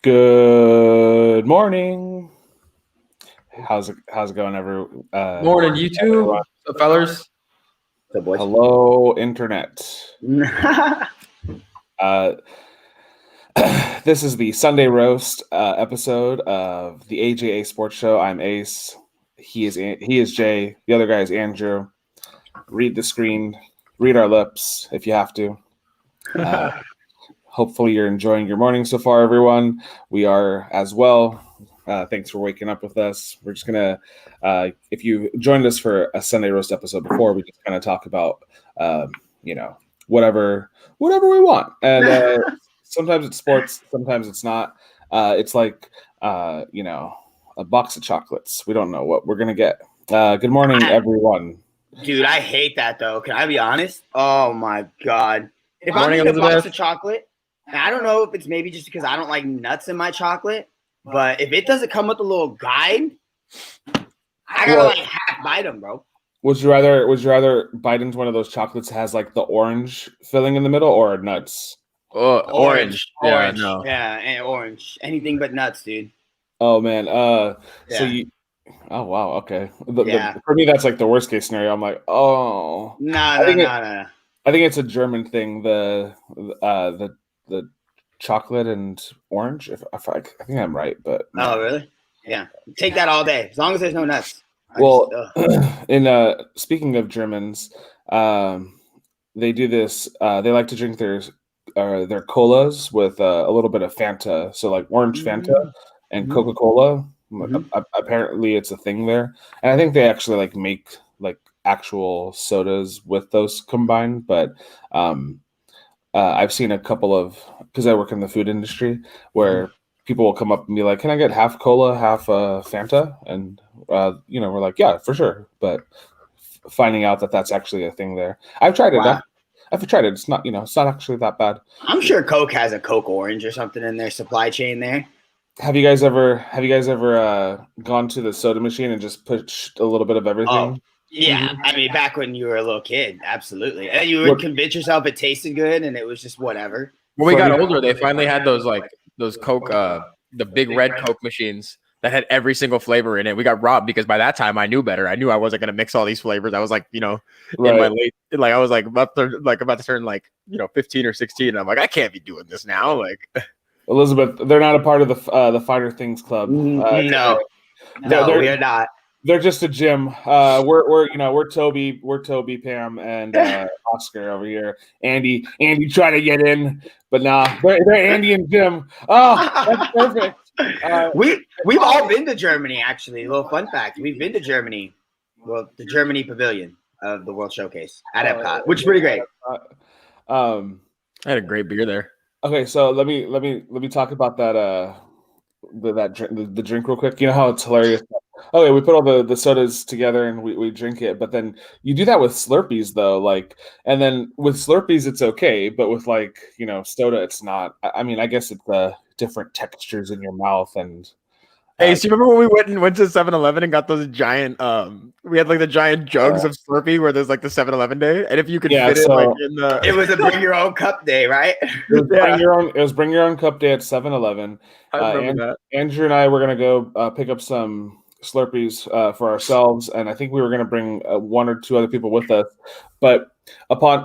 Good morning. How's it going, Morning, YouTube, fellas. So boys. Hello, internet. This is the Sunday roast episode of the AJA Sports Show. I'm Ace. He is Jay. The other guy is Andrew. Read the screen. Read our lips if you have to. Hopefully you're enjoying your morning so far, everyone. We are as well. Thanks for waking up with us. We're just going to, if you joined us for a Sunday roast episode before, we just kind of talk about, whatever we want. And sometimes it's sports, sometimes it's not. It's like, a box of chocolates. We don't know what we're going to get. Good morning, everyone. Dude, I hate that, though. Can I be honest? Oh, my God. If I'm Morning, eating a box Elizabeth. of chocolate, and I don't know if it's maybe just because I don't like nuts in my chocolate, but if it doesn't come with a little guide, I gotta like half bite them, bro. Would you rather bite into one of those chocolates that has like the orange filling in the middle or nuts? Oh, orange. Yeah, Orange. no. Yeah, and orange. Anything but nuts, dude. Oh man. So Yeah. you. Oh wow. Okay. Yeah. For me, that's like the worst case scenario. I'm like, oh. No. I think it's a German thing. The chocolate and orange. I think I'm right, but no. Oh, really? Yeah. Take that all day, as long as there's no nuts. Well, in speaking of Germans, they do this. They like to drink their colas with a little bit of Fanta. So like orange Fanta and Coca-Cola. Apparently, it's a thing there, and I think they actually like make like actual sodas with those combined. But I've seen a couple of, because I work in the food industry, where people will come up and be like, "Can I get half cola, half Fanta?" And we're like, "Yeah, for sure." But finding out that that's actually a thing there, I've tried it. Wow. I've tried it. It's not, it's not actually that bad. I'm sure Coke has a Coke Orange or something in their supply chain there. Have you guys ever gone to the soda machine and just put a little bit of everything? Oh, yeah. I mean, back when you were a little kid, absolutely. And you would convince yourself it tasted good, and it was just whatever. When we got older, they finally had those Coke, the big red Coke machines that had every single flavor in it. We got robbed because by that time I knew better. I knew I wasn't gonna mix all these flavors. I was like, in my late, like I was like about to turn 15 or 16. And I'm like, I can't be doing this now. Like, Elizabeth, they're not a part of the Finer Things Club. No, we are not. They're just a gym. We're Toby, Pam, and Oscar over here. Andy trying to get in, but nah, they're Andy and Jim. Oh, that's perfect. We've all been to Germany, actually. A little fun fact: we've been to Germany. Well, the Germany Pavilion of the World Showcase at Epcot, which is pretty great. I had a great beer there. Okay, so let me talk about that the drink real quick. You know how it's hilarious. Okay, we put all the sodas together and we drink it, but then you do that with Slurpees though, and then with Slurpees it's okay, but with soda it's not. I mean, I guess it's different textures in your mouth and. Hey, so you remember when we went to 7-Eleven and got those giant we had like the giant jugs of Slurpee where there's like the 7-Eleven day, and if you could fit it like in the it was a bring your own cup day, right? It was bring your own cup day at 7-Eleven. I remember that. Andrew and I were gonna go pick up some Slurpees for ourselves, and I think we were gonna bring one or two other people with us. But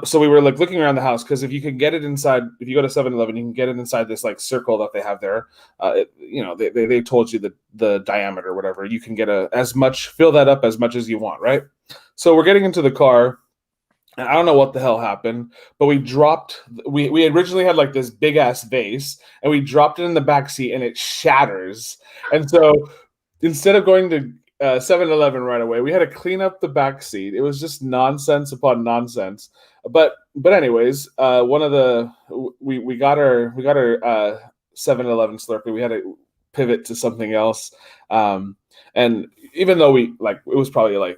so we were like looking around the house, because if you can get it inside, if you go to 7-Eleven, you can get it inside this like circle that they have there. They told you the diameter or whatever. You can get fill that up as much as you want, right? So we're getting into the car, and I don't know what the hell happened, but we originally had like this big ass vase, and we dropped it in the back seat, and it shatters. And so instead of going to 7-Eleven right away, we had to clean up the back seat. It was just nonsense upon nonsense. But anyways, we got our 7-Eleven Slurpee. We had to pivot to something else. And even though it was probably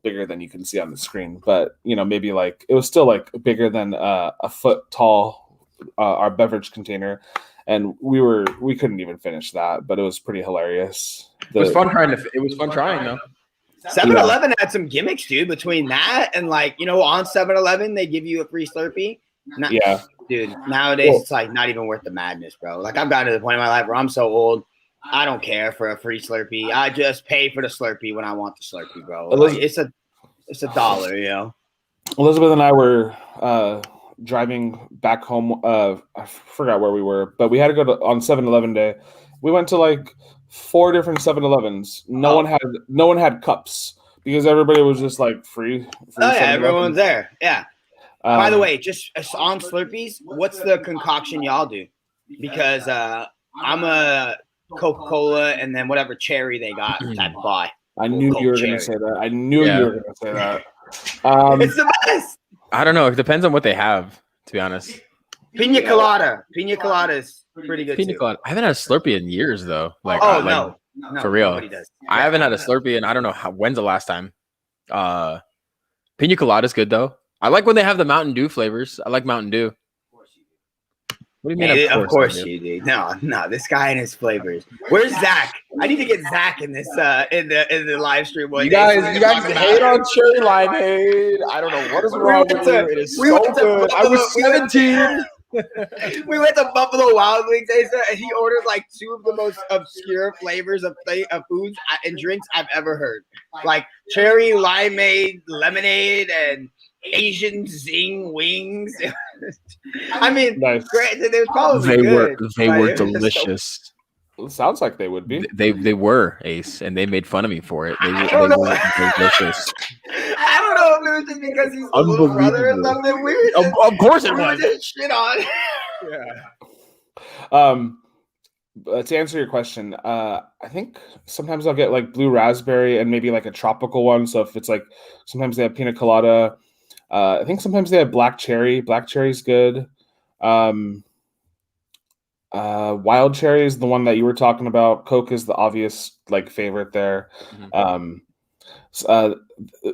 bigger than you can see on the screen, but maybe it was still bigger than a foot tall, our beverage container. And we couldn't even finish that, but it was pretty hilarious. It was fun trying though. 7-Eleven had some gimmicks, dude, between that and on 7-Eleven they give you a free Slurpee. Yeah. Dude, nowadays it's like not even worth the madness, bro. Like I've gotten to the point in my life where I'm so old, I don't care for a free Slurpee. I just pay for the Slurpee when I want the Slurpee, bro. Like, it's a $1, you know. Elizabeth and I were driving back home. I forgot where we were, but we had to go on 7-Eleven day. We went to like 4 different 7-Elevens. No one had cups because everybody was just like free. Oh yeah, everyone's there. Yeah. By the way, just on Slurpees, what's the concoction y'all do? Because I'm a Coca-Cola and then whatever cherry they got type of buy. I knew you were going to say that. I knew you were going to say that. It's the best. I don't know. It depends on what they have, to be honest. Pina colada. Pina colada is pretty good Pina colada. I haven't had a Slurpee in years, though. Like, no, for real. I haven't had a Slurpee in I don't know when's the last time. Pina colada is good though. I like when they have the Mountain Dew flavors. I like Mountain Dew. What do you mean? Of course you do. No, this guy and his flavors. Where's Zach? I need to get Zach in this in the live stream. You guys hate on Cherry Limeade. I don't know what is wrong with you. It is so good. I was 17. We went to Buffalo Wild Wings, Asa, and he ordered like 2 of the most obscure flavors of foods and drinks I've ever heard, like cherry limeade, lemonade, and Asian zing wings. I mean, nice. Granted, they're probably they were delicious. It sounds like they would be. They were, Ace, and they made fun of me for it. They were delicious. I don't know if it was just because he's a little brother or something weird. Of course it was. Just shit on. Yeah. To answer your question, I think sometimes I'll get like blue raspberry and maybe like a tropical one. So if it's like sometimes they have pina colada. I think sometimes they have black cherry. Black cherry's good. Wild cherry is the one that you were talking about. Coke is the obvious like favorite there.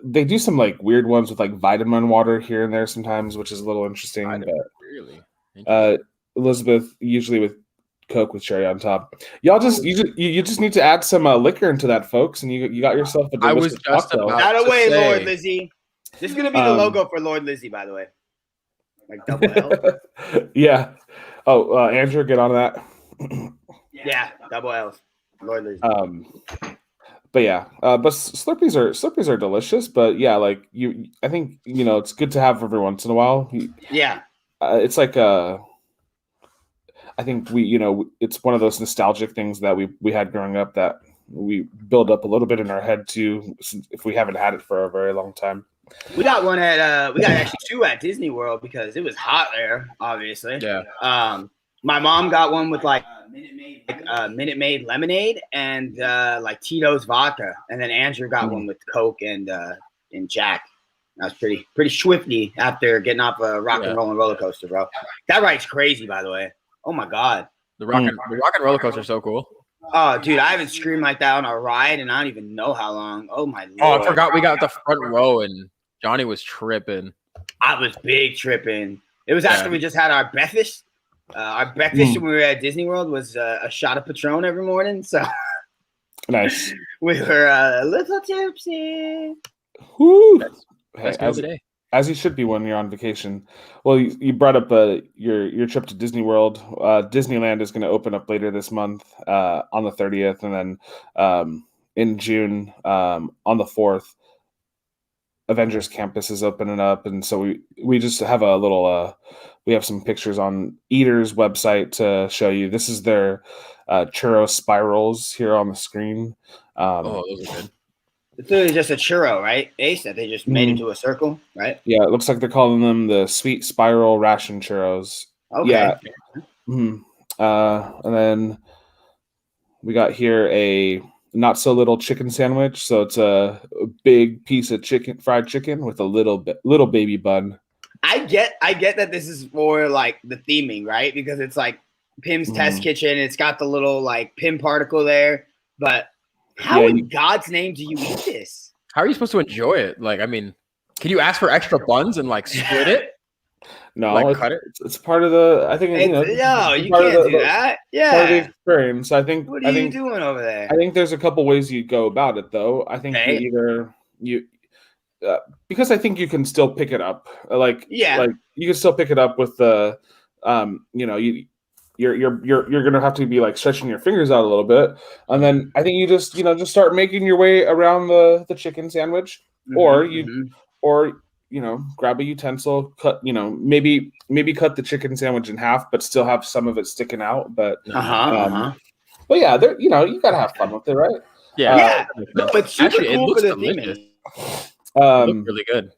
They do some like weird ones with like vitamin water here and there sometimes, which is a little interesting. Really? Elizabeth usually with Coke with cherry on top. Y'all you just need to add some liquor into that, folks, and you got yourself a delicious cocktail. Not away, Lord Lizzie. This is gonna be the logo for Lord Lizzie, by the way. Like double L. Yeah. Oh, Andrew, get on that. Yeah, double L's. Lord Lizzie. But yeah, but Slurpees are delicious. But yeah, like I think it's good to have every once in a while. Yeah. It's like I think it's one of those nostalgic things that we had growing up that we build up a little bit in our head too, if we haven't had it for a very long time. We got one at we got actually 2 at Disney World because it was hot there, obviously. Yeah. My mom got one with like Minute Maid lemonade and like Tito's vodka, and then Andrew got one with Coke and Jack. That was pretty swifty after getting off a rock and roller coaster, bro. That ride's crazy, by the way. Oh my god, the rock and roller coaster is so cool. Oh, dude, I haven't screamed like that on a ride, and I don't even know how long. Oh my lord! Oh, I forgot we got the front row, and Johnny was tripping. I was big tripping. It was after we just had our breakfast. Our breakfast when we were at Disney World was a shot of Patron every morning. So nice. We were a little tipsy. Woo! Today. As you should be when you're on vacation. Well, you brought up your trip to Disney World. Disneyland is going to open up later this month on the 30th, and then in June on the 4th, Avengers Campus is opening up, and so we just have a little. We have some pictures on Eater's website to show you. This is their churro spirals here on the screen. Those are good. It's literally just a churro, right? Ace, that they just made into a circle, right? Yeah, it looks like they're calling them the sweet spiral ration churros. Okay. Yeah. Mm-hmm. And then we got here a not so little chicken sandwich. So it's a big piece of fried chicken with a little baby bun. I get that this is for like the theming, right? Because it's like Pim's Test Kitchen. It's got the little like Pim particle there, but how in God's name do you eat this? How are you supposed to enjoy it? Like, I mean, can you ask for extra buns and like split it? No, like, cut it. It's part of the. I think no, you can't do that. Yeah, part of the experience. I think. What are you doing over there? I think there's a couple ways you go about it, though. I think because I think you can still pick it up. Like you can still pick it up with the you know, you're gonna have to be like stretching your fingers out a little bit, and then I think you just start making your way around the chicken sandwich, or grab a utensil, cut maybe cut the chicken sandwich in half, but still have some of it sticking out. But but yeah, there you gotta have fun with it, right? Yeah, no, it's super Actually, cool it looks for the delicious. theming. It looks really good.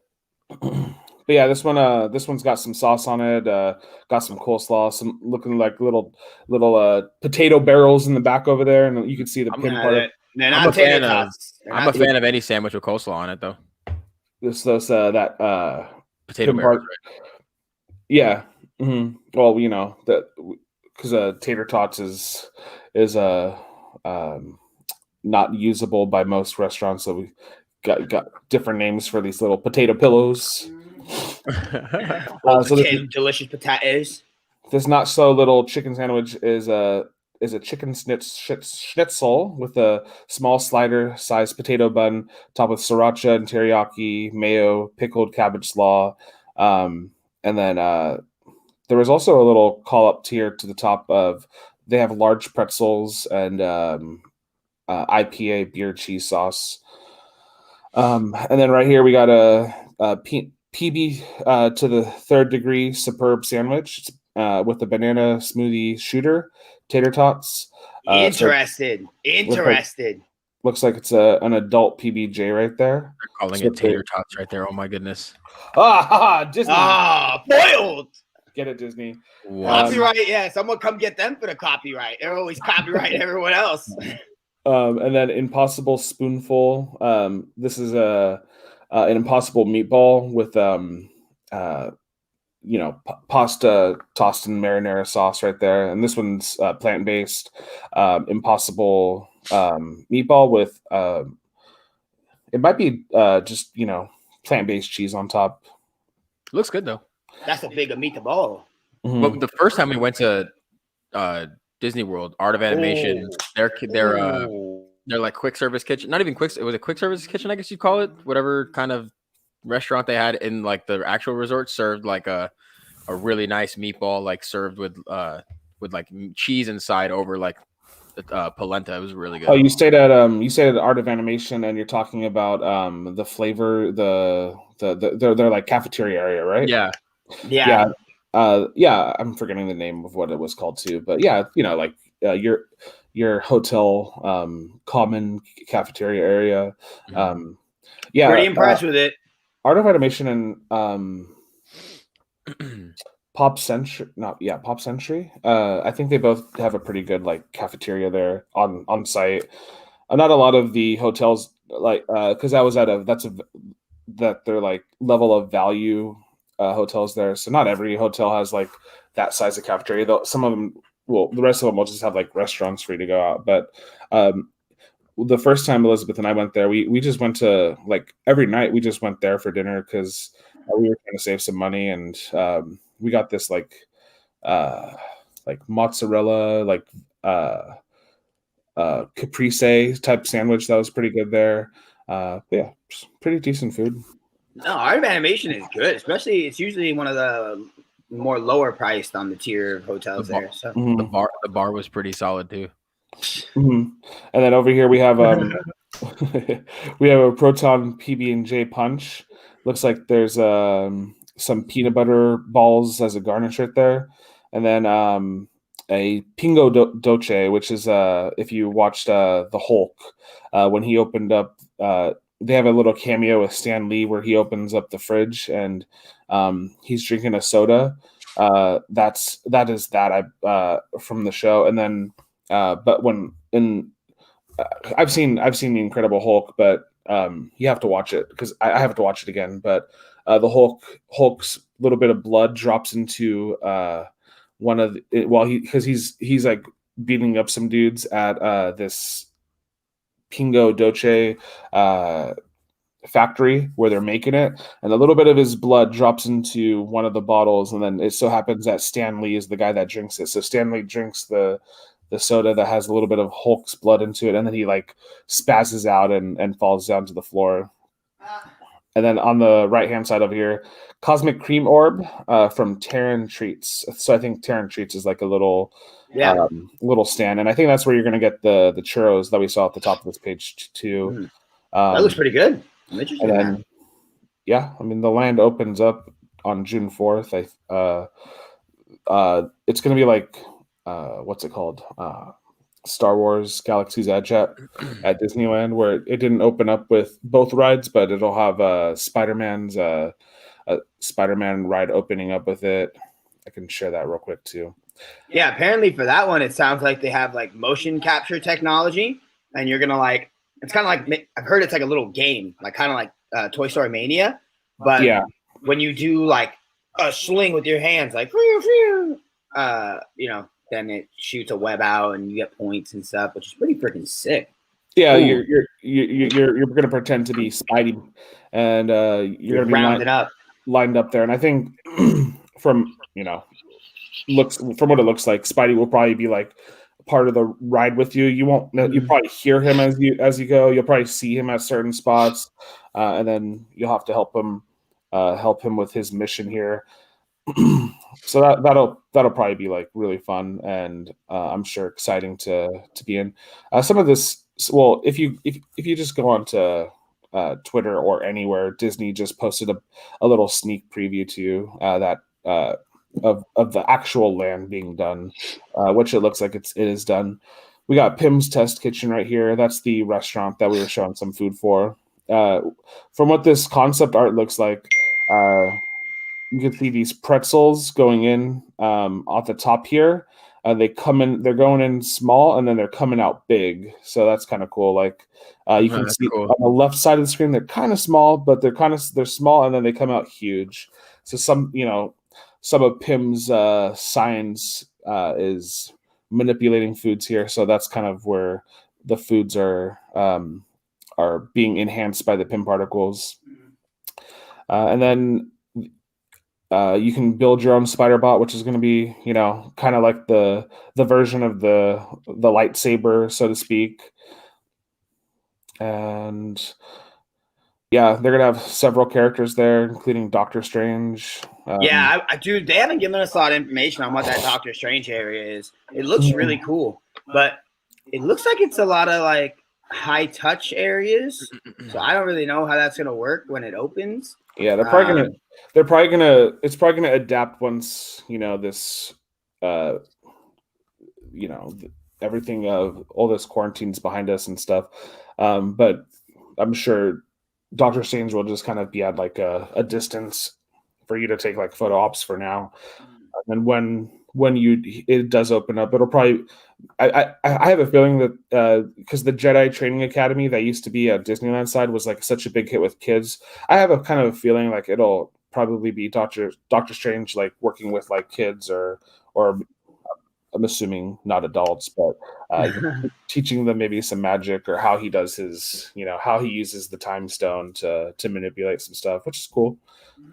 But yeah, this one's got some sauce on it, got some coleslaw, some looking like little potato barrels in the back over there, and you can see the pin part. I'm a fan of any sandwich with coleslaw on it, though. That Potato barrels, right? Yeah. Mm-hmm. Well, that because tater tots is not usable by most restaurants, so we got different names for these little potato pillows. Delicious potatoes. This not so little chicken sandwich is a chicken schnitzel with a small slider-sized potato bun topped with sriracha and teriyaki, mayo, pickled cabbage slaw, and then there was also a little call-up tier to the top of. They have large pretzels and IPA beer cheese sauce. And then right here we got a PB to the third degree superb sandwich with the banana smoothie shooter, tater tots. Interested. Looks like it's an adult PBJ right there. They're calling it tater tots right there. Oh my goodness. Disney. Boiled. Get it, Disney. Wow. Copyright, yeah. Someone come get them for the copyright. They're always copyrighting everyone else. And then Impossible Spoonful. This is an Impossible meatball with pasta tossed in marinara sauce right there. And this one's plant-based. Impossible meatball with it might be just plant-based cheese on top. Looks good though. That's a big meatball. Mm-hmm. But the first time we went to Disney World, Art of Animation, they're like quick service kitchen. Not even quick. It was a quick service kitchen, I guess you'd call it. Whatever kind of restaurant they had in like the actual resort served like a really nice meatball, like served with like cheese inside over like polenta. It was really good. Oh, you stayed at Art of Animation, and you're talking about the flavor, their like cafeteria area, right? Yeah. I'm forgetting the name of what it was called too, but yeah, like your hotel common cafeteria area. Pretty impressed with it. Art of Animation and Pop Century. I think they both have a pretty good like cafeteria there on site. Not a lot of the hotels like because I was at their like level of value hotels there. So not every hotel has like that size of cafeteria. Though some of them, the rest of them will just have like restaurants for you to go out. But the first time Elizabeth and I went there, we just went to like every night. We just went there for dinner because we were trying to save some money, and we got this like mozzarella caprese type sandwich that was pretty good there. Yeah, pretty decent food. No, Art of Animation is good, especially it's usually one of the more lower priced on the tier of hotels there. So the bar was pretty solid too. Mm-hmm. And then over here we have we have a Proton PB&J punch. Looks like there's some peanut butter balls as a garnish right there, and then a Pingo Doce, which is if you watched the Hulk when he opened up. They have a little cameo with Stan Lee where he opens up the fridge and he's drinking a soda. That is from the show. And then, but I've seen The Incredible Hulk, but you have to watch it because I have to watch it again. But the Hulk's little bit of blood drops into one of because he's like beating up some dudes at this Pingo Doce factory where they're making it, and a little bit of his blood drops into one of the bottles, and then it so happens that Stan Lee is the guy that drinks it. So Stan Lee drinks the soda that has a little bit of Hulk's blood into it, and then he like spazzes out and falls down to the floor. And then on the right-hand side over here, Cosmic Cream Orb from Terran Treats. So I think Terran Treats is like a little little stand. And I think that's where you're going to get the churros that we saw at the top of this page too. That looks pretty good. I'm interested in that. Yeah, I mean, the land opens up on June 4th. It's going to be like, what's it called? Star Wars Galaxy's Edge at Disneyland, where it didn't open up with both rides, but it'll have Spider-Man's a Spider-Man ride opening up with it. I can share that real quick too. Yeah, apparently for that one, it sounds like they have like motion capture technology, and you're gonna like, it's kind of like, I've heard it's like a little game, like kind of like Toy Story Mania, but when you do like a sling with your hands, like then it shoots a web out and you get points and stuff, which is pretty freaking sick. Yeah, you're gonna pretend to be Spidey, and you're gonna be lined up there. And I think from what it looks like, Spidey will probably be like part of the ride with you. You won't. You probably hear him as you go. You'll probably see him at certain spots, and then you'll have to help him with his mission here. So that'll probably be like really fun, and I'm sure exciting to be in. Some of this, well, if you just go on to Twitter or anywhere, Disney just posted a little sneak preview to that of the actual land being done, which it looks like it is done. We got Pim's Test Kitchen right here. That's the restaurant that we were showing some food for. From what this concept art looks like, you can see these pretzels going in off the top here. They're going in small, and then they're coming out big. So that's kind of cool. Like you can see on the left side of the screen, they're kind of small, but they're small, and then they come out huge. So some of Pim's science is manipulating foods here. So that's kind of where the foods are being enhanced by the Pim particles. And then you can build your own spider bot, which is going to be, kind of like the version of the lightsaber, so to speak. And yeah, they're going to have several characters there, including Doctor Strange. Dude, they haven't given us a lot of information on what that Doctor Strange area is. It looks really cool, but it looks like it's a lot of like high touch areas. So I don't really know how that's going to work when it opens. Yeah, it's probably gonna adapt once this everything of all this quarantine's behind us and stuff. But I'm sure Dr. Strange will just kind of be at like a distance for you to take like photo ops for now. And when it does open up, it'll probably I have a feeling that because the Jedi Training Academy that used to be at Disneyland side was like such a big hit with kids, I have a kind of a feeling like it'll probably be Doctor Strange like working with like kids or I'm assuming not adults, but teaching them maybe some magic or how he does his, how he uses the time stone to manipulate some stuff, which is cool.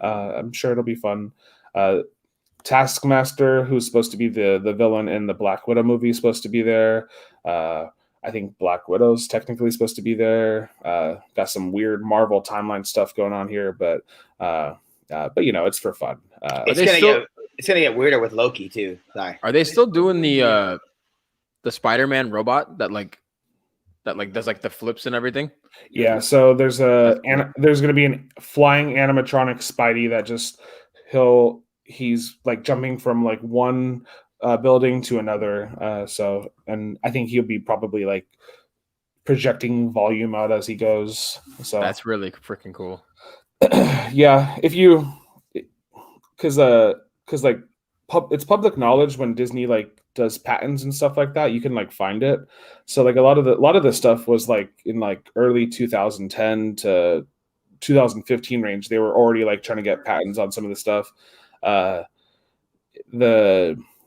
I'm sure it'll be fun. Taskmaster, who's supposed to be the villain in the Black Widow movie, is supposed to be there. I think Black Widow's technically supposed to be there. Got some weird Marvel timeline stuff going on here, but it's for fun. It's gonna get weirder with Loki too. Sorry. Are they still doing the Spider-Man robot that does like the flips and everything? Yeah. So there's gonna be a flying animatronic Spidey that just he's like jumping from like one building to another. And I think he'll be probably like projecting volume out as he goes. So that's really freaking cool. Yeah, because like it's public knowledge when Disney like does patents and stuff like that, you can like find it. So like a lot of the stuff was like in like early 2010 to 2015 range. They were already like trying to get patents on some of the stuff. The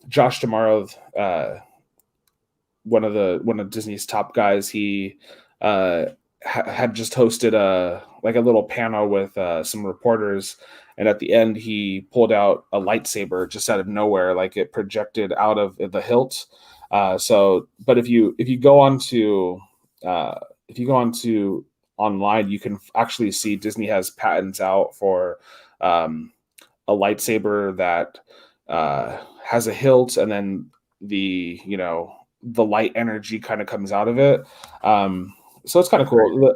Josh Tomorrow, one of Disney's top guys, he had just hosted a little panel with some reporters, and at the end he pulled out a lightsaber just out of nowhere, like it projected out of the hilt. But if you go onto online, you can actually see Disney has patents out for a lightsaber that has a hilt, and then the light energy kind of comes out of it. So it's kind of cool.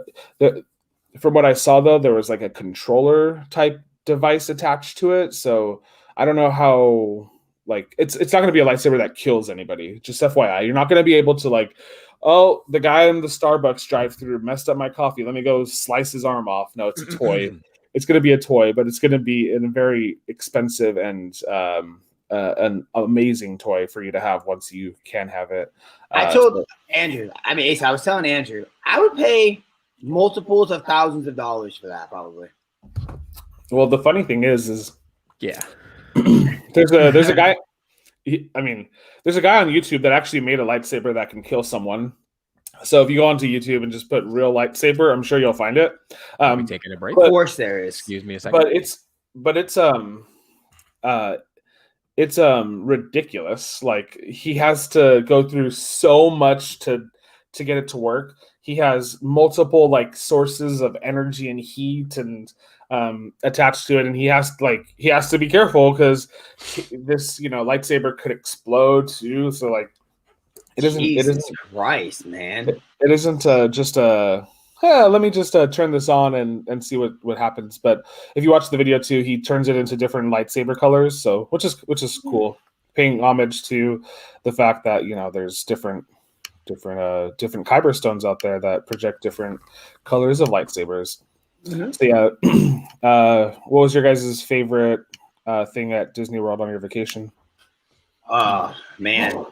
From what I saw, though, there was like a controller type device attached to it. So I don't know how, like, it's not going to be a lightsaber that kills anybody. Just FYI, you're not going to be able to like, oh, the guy in the Starbucks drive-through messed up my coffee. Let me go slice his arm off. No, it's a toy. It's going to be a toy, but it's going to be a very expensive and an amazing toy for you to have once you can have it. I told Andrew, Ace, I was telling Andrew, I would pay multiples of thousands of dollars for that, probably. Well, the funny thing is yeah, there's a guy. There's a guy on YouTube that actually made a lightsaber that can kill someone. So if you go onto YouTube and just put real lightsaber, I'm sure you'll find it. Taking a break. Of course, there is. Excuse me a second. But it's ridiculous. Like, he has to go through so much to get it to work. He has multiple like sources of energy and heat and attached to it, and he has to be careful because this lightsaber could explode too. So like, it isn't Christ, man. It isn't just a let me just turn this on and see what happens. But if you watch the video too, he turns it into different lightsaber colors, so which is cool, paying homage to the fact that there's different kyber stones out there that project different colors of lightsabers. Mm-hmm. So yeah, what was your guys' favorite thing at Disney World on your vacation? Oh man,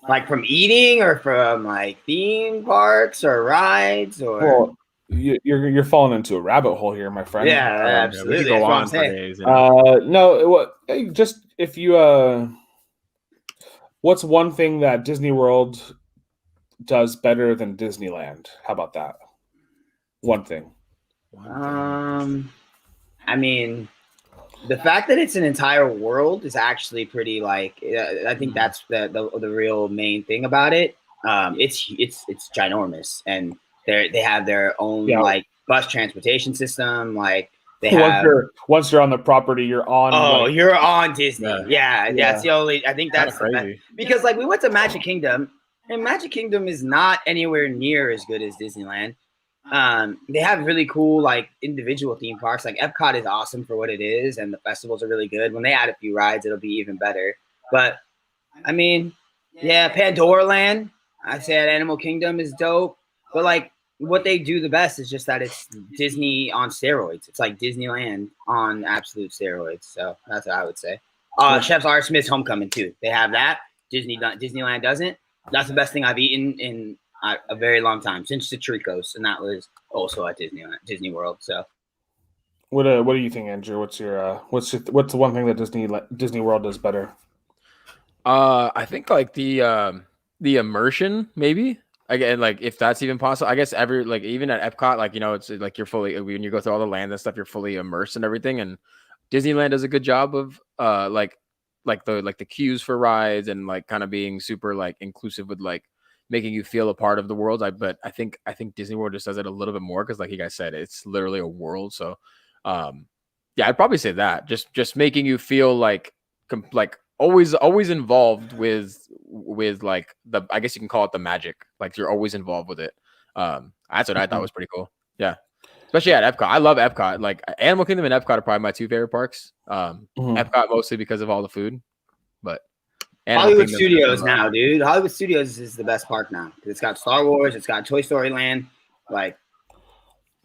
like from eating or from like theme parks or rides or. Well, you're falling into a rabbit hole here, my friend. Yeah, absolutely. Go on for days. No, just if you what's one thing that Disney World does better than Disneyland? How about that? One thing. The fact that it's an entire world is actually pretty like. I think that's the real main thing about it. It's ginormous, and they have their own like bus transportation system. Like they have. Once you're on the property, you're on. Oh, you're on Disney. Yeah, that's the only. I think that's the best. Because like we went to Magic Kingdom. And Magic Kingdom is not anywhere near as good as Disneyland. They have really cool like individual theme parks. Like Epcot is awesome for what it is, and the festivals are really good. When they add a few rides, it'll be even better. But Pandora Land, I'd say at Animal Kingdom is dope. But like what they do the best is just that it's Disney on steroids. It's like Disneyland on absolute steroids. So that's what I would say. Chef's R. Smith's Homecoming too. They have that. Disneyland doesn't. That's the best thing I've eaten in a very long time, since the Tricos, and that was also at Disney World. So, what do you think, Andrew? What's the one thing that Disney World does better? I think like the immersion, maybe. Again, like if that's even possible, I guess even at Epcot, like it's like you're fully, when you go through all the land and stuff, you're fully immersed in everything. And Disneyland does a good job of like the queues for rides and like kind of being super like inclusive with like making you feel a part of the world. But I think Disney World just does it a little bit more because like you guys said, it's literally a world. So I'd probably say that just making you feel like always involved with like I guess you can call it the magic. Like you're always involved with it. That's what I thought was pretty cool. Yeah. Especially at Epcot. I love Epcot. Like Animal Kingdom and Epcot are probably my two favorite parks. Epcot mostly because of all the food, but Hollywood Studios now, dude. Hollywood Studios is the best park now. It's got Star Wars. It's got Toy Story Land. Like,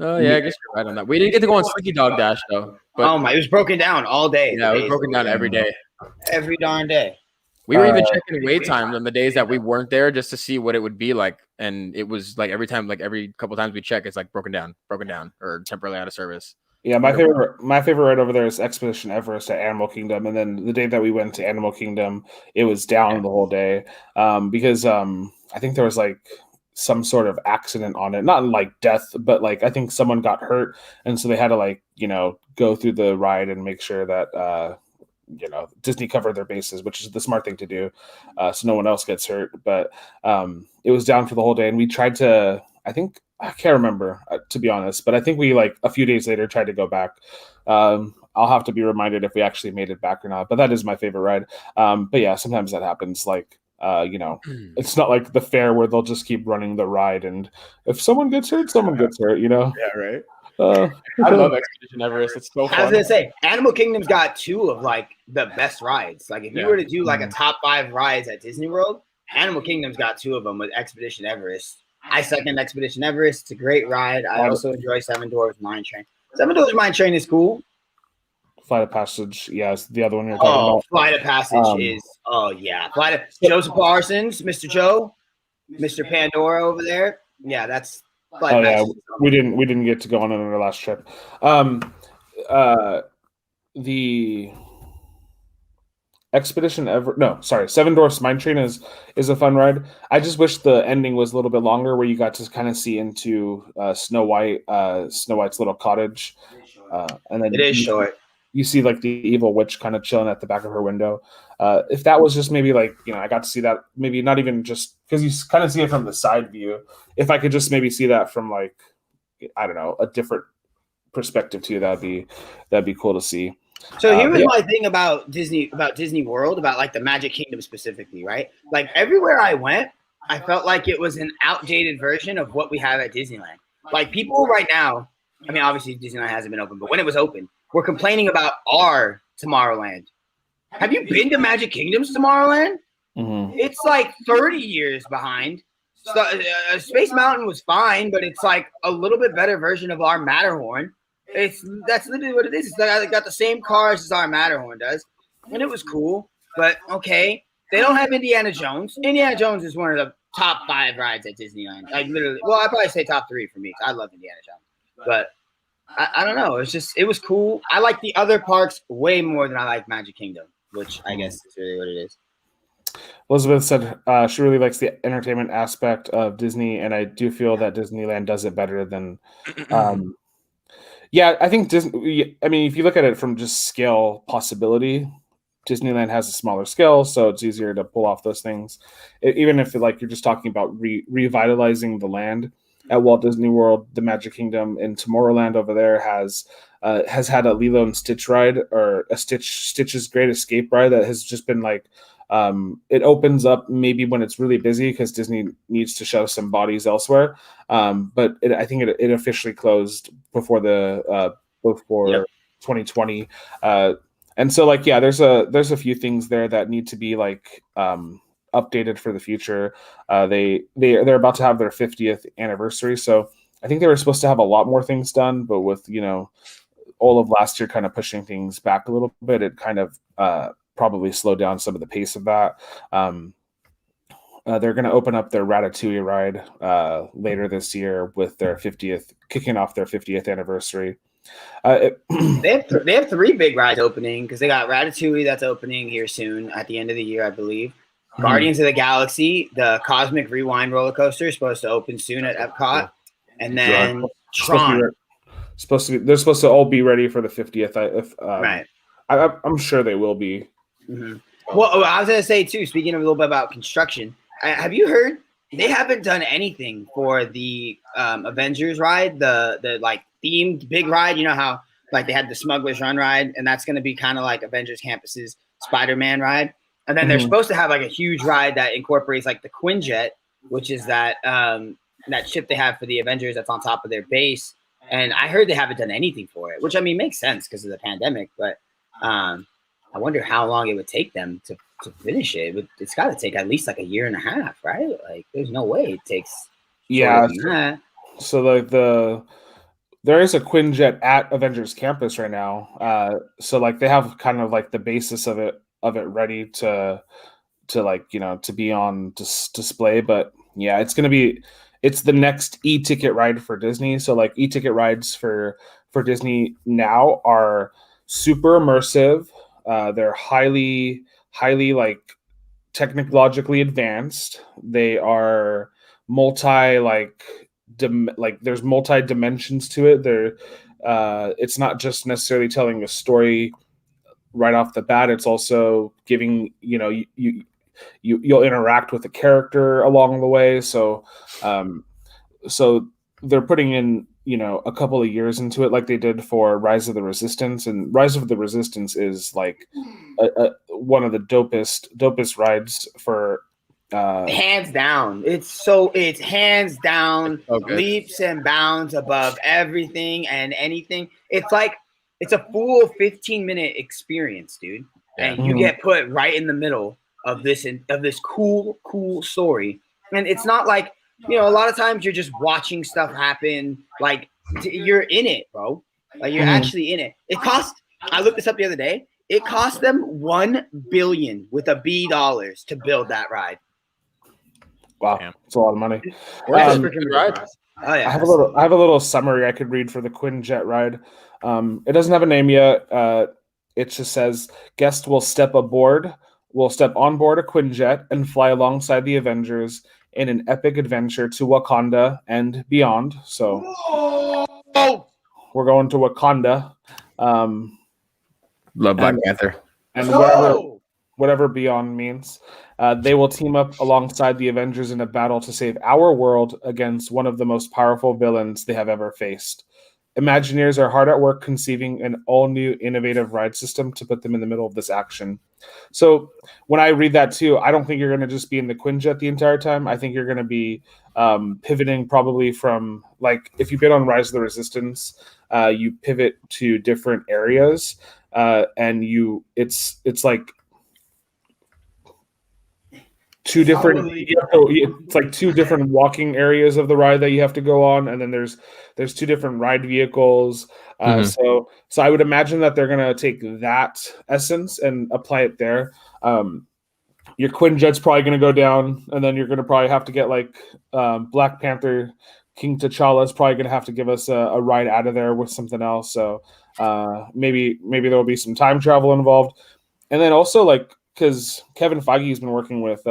oh yeah, I guess you're right on that. We didn't get to go on Slinky Dog Dash though. But, it was broken down all day. Yeah, it was broken down every day. Every darn day. We were even checking wait times on the days that we weren't there just to see what it would be like. And it was like every couple times we check, it's like broken down, or temporarily out of service. Yeah, my favorite ride over there is Expedition Everest at Animal Kingdom, and then the day that we went to Animal Kingdom, it was down the whole day because I think there was like some sort of accident on it, not like death, but like I think someone got hurt, and so they had to go through the ride and make sure that Disney covered their bases, which is the smart thing to do, so no one else gets hurt. But it was down for the whole day, and we tried to. I think I can't remember, to be honest, but I think we like a few days later tried to go back. I'll have to be reminded if we actually made it back or not, but that is my favorite ride. But yeah, sometimes that happens. Like, it's not like the fair where they'll just keep running the ride, and if someone gets hurt, someone gets hurt. Yeah, right. I love Expedition Everest. It's so fun. I was gonna say, Animal Kingdom's got 2 of like the best rides. Like, if you were to do like a top 5 rides at Disney World, Animal Kingdom's got 2 of them with Expedition Everest. I second Expedition Everest. It's a great ride. I also enjoy Seven Dwarfs Mine Train. Seven Dwarfs Mine Train is cool. Flight of Passage, yes, the other one you're talking about. Flight of Passage is, Joseph Parsons, Mr. Joe, Mr. Pandora over there. Yeah, that's Flight of Passage. We didn't get to go on our last trip. The Seven Dwarfs Mine Train is a fun ride. I just wish the ending was a little bit longer, where you got to kind of see into Snow White's little cottage, and then it is short. You see like the evil witch kind of chilling at the back of her window. If that was just maybe like, I got to see that, maybe not even just because you kind of see it from the side view. If I could just maybe see that from like, I don't know, a different perspective too, that'd be cool to see. So here was my thing about Disney World, about like the Magic Kingdom specifically, right? Like, everywhere I went, I felt like it was an outdated version of what we have at Disneyland. Like, people right now, I mean, obviously Disneyland hasn't been open, but when it was open, we're complaining about our Tomorrowland. Have you been to Magic Kingdom's Tomorrowland? Mm-hmm. It's like 30 years behind. So, Space Mountain was fine, but it's like a little bit better version of our Matterhorn. That's literally what it is. It's like, got the same cars as our Matterhorn does, and it was cool. But okay, they don't have Indiana Jones. Indiana Jones is one of the top 5 rides at Disneyland. Like, literally, well, I'd probably say top 3 for me. I love Indiana Jones, but I don't know. It was cool. I like the other parks way more than I like Magic Kingdom, which I guess is really what it is. Elizabeth said she really likes the entertainment aspect of Disney, and I do feel that Disneyland does it better than. I think Disney. I mean, if you look at it from just scale possibility, Disneyland has a smaller scale, so it's easier to pull off those things. Even if like you're just talking about revitalizing the land. At Walt Disney World, the Magic Kingdom in Tomorrowland over there has had a Lilo and Stitch ride, or a Stitch's Great Escape ride that has just been like, it opens up maybe when it's really busy because Disney needs to show some bodies elsewhere. But I think it officially closed before 2020. And so like, yeah, there's a few things there that need to be like, updated for the future. They're about to have their 50th anniversary, so I think they were supposed to have a lot more things done, but with all of last year kind of pushing things back a little bit, it kind of probably slowed down some of the pace of that. They're going to open up their Ratatouille ride later this year with their 50th, kicking off their 50th anniversary. They have 3 big rides opening, because they got Ratatouille that's opening here soon at the end of the year, I believe. Guardians of the Galaxy, the Cosmic Rewind roller coaster, is supposed to open soon at Epcot, and then Tron. They're supposed to all be ready for the 50th. Right. I'm sure they will be. Mm-hmm. Well, I was gonna say too. Speaking of a little bit about construction, have you heard they haven't done anything for the Avengers ride, the like themed big ride? You know how like they had the Smuggler's Run ride, and that's gonna be kind of like Avengers Campus's Spider-Man ride. And then they're supposed to have like a huge ride that incorporates like the Quinjet, which is that ship they have for the Avengers that's on top of their base. And I heard they haven't done anything for it, which I mean makes sense because of the pandemic. But I wonder how long it would take them to finish it. It's got to take at least like 1.5 years, right? Like there's no way it takes. Yeah. So like there is a Quinjet at Avengers Campus right now. So like they have kind of like the basis of it ready to like to be on display, but yeah, it's the next e-ticket ride for Disney. So like e-ticket rides for Disney now are super immersive. They're highly like technologically advanced. They are there's multi dimensions to it. It's not just necessarily telling a story right off the bat. It's also giving you'll interact with the character along the way. So they're putting in, a couple of years into it, like they did for Rise of the Resistance, and Rise of the Resistance is like one of the dopest rides for. Hands down, it's hands down leaps and bounds above everything and anything. It's like it's a full 15-minute experience, dude, and you get put right in the middle of this cool story. And it's not like, a lot of times you're just watching stuff happen. Like you're in it, bro. Like you're actually in it. It cost. I looked this up the other day. It cost them $1 billion with a B dollars to build that ride. Wow, it's a lot of money. Oh yeah, I have a little summary I could read for the Quinjet ride. It doesn't have a name yet. It just says guests will step on board a Quinjet and fly alongside the Avengers in an epic adventure to Wakanda and beyond. So we're going to Wakanda. Love Black Panther. And whatever beyond means. They will team up alongside the Avengers in a battle to save our world against one of the most powerful villains they have ever faced. Imagineers are hard at work conceiving an all-new innovative ride system to put them in the middle of this action. So when I read that too, I don't think you're going to just be in the Quinjet the entire time. I think you're going to be pivoting probably from, like, if you've been on Rise of the Resistance, you pivot to different areas, and it's like two different it's like two different walking areas of the ride that you have to go on, and then there's two different ride vehicles. So I would imagine that they're going to take that essence and apply it there. Your Quinjet's probably going to go down, and then you're going to probably have to get like Black Panther King T'Challa is probably going to have to give us a ride out of there with something else. So maybe there will be some time travel involved, and then also like, because Kevin Feige has been working with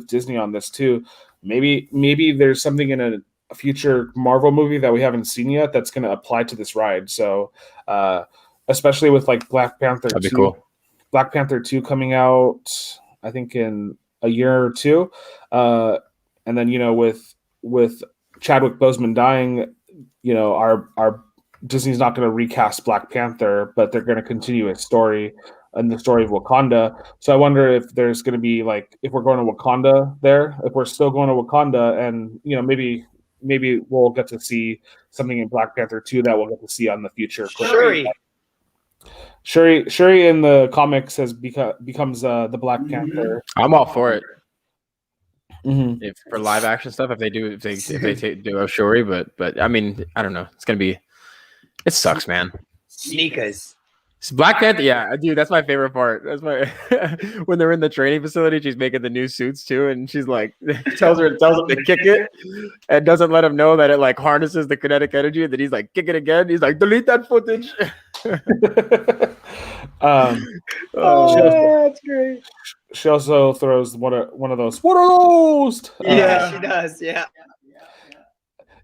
Disney on this too. Maybe there's something in a future Marvel movie that we haven't seen yet that's going to apply to this ride. So, especially with like Black Panther. That'd be 2, cool. Black Panther 2 coming out, I think in a year or two, and then with Chadwick Boseman dying, our Disney's not going to recast Black Panther, but they're going to continue his story and the story of Wakanda. So I wonder if there's going to be like, if we're going to Wakanda there, if we're still going to Wakanda, and maybe we'll get to see something in Black Panther 2 that we'll get to see on the future. Shuri in the comics becomes the Black Panther. I'm all for it. Mm-hmm. If for live action stuff, if they do a Shuri, but I mean, I don't know. It's gonna be. It sucks, man. Sneakers. Black Panther, yeah, dude, that's my favorite part. That's my when they're in the training facility, she's making the new suits too, and she's like tells him to kick it, and doesn't let him know that it like harnesses the kinetic energy, and then he's like, kick it again. He's like, delete that footage. That's great. She also throws one of those. What are those? Yeah, she does. Yeah.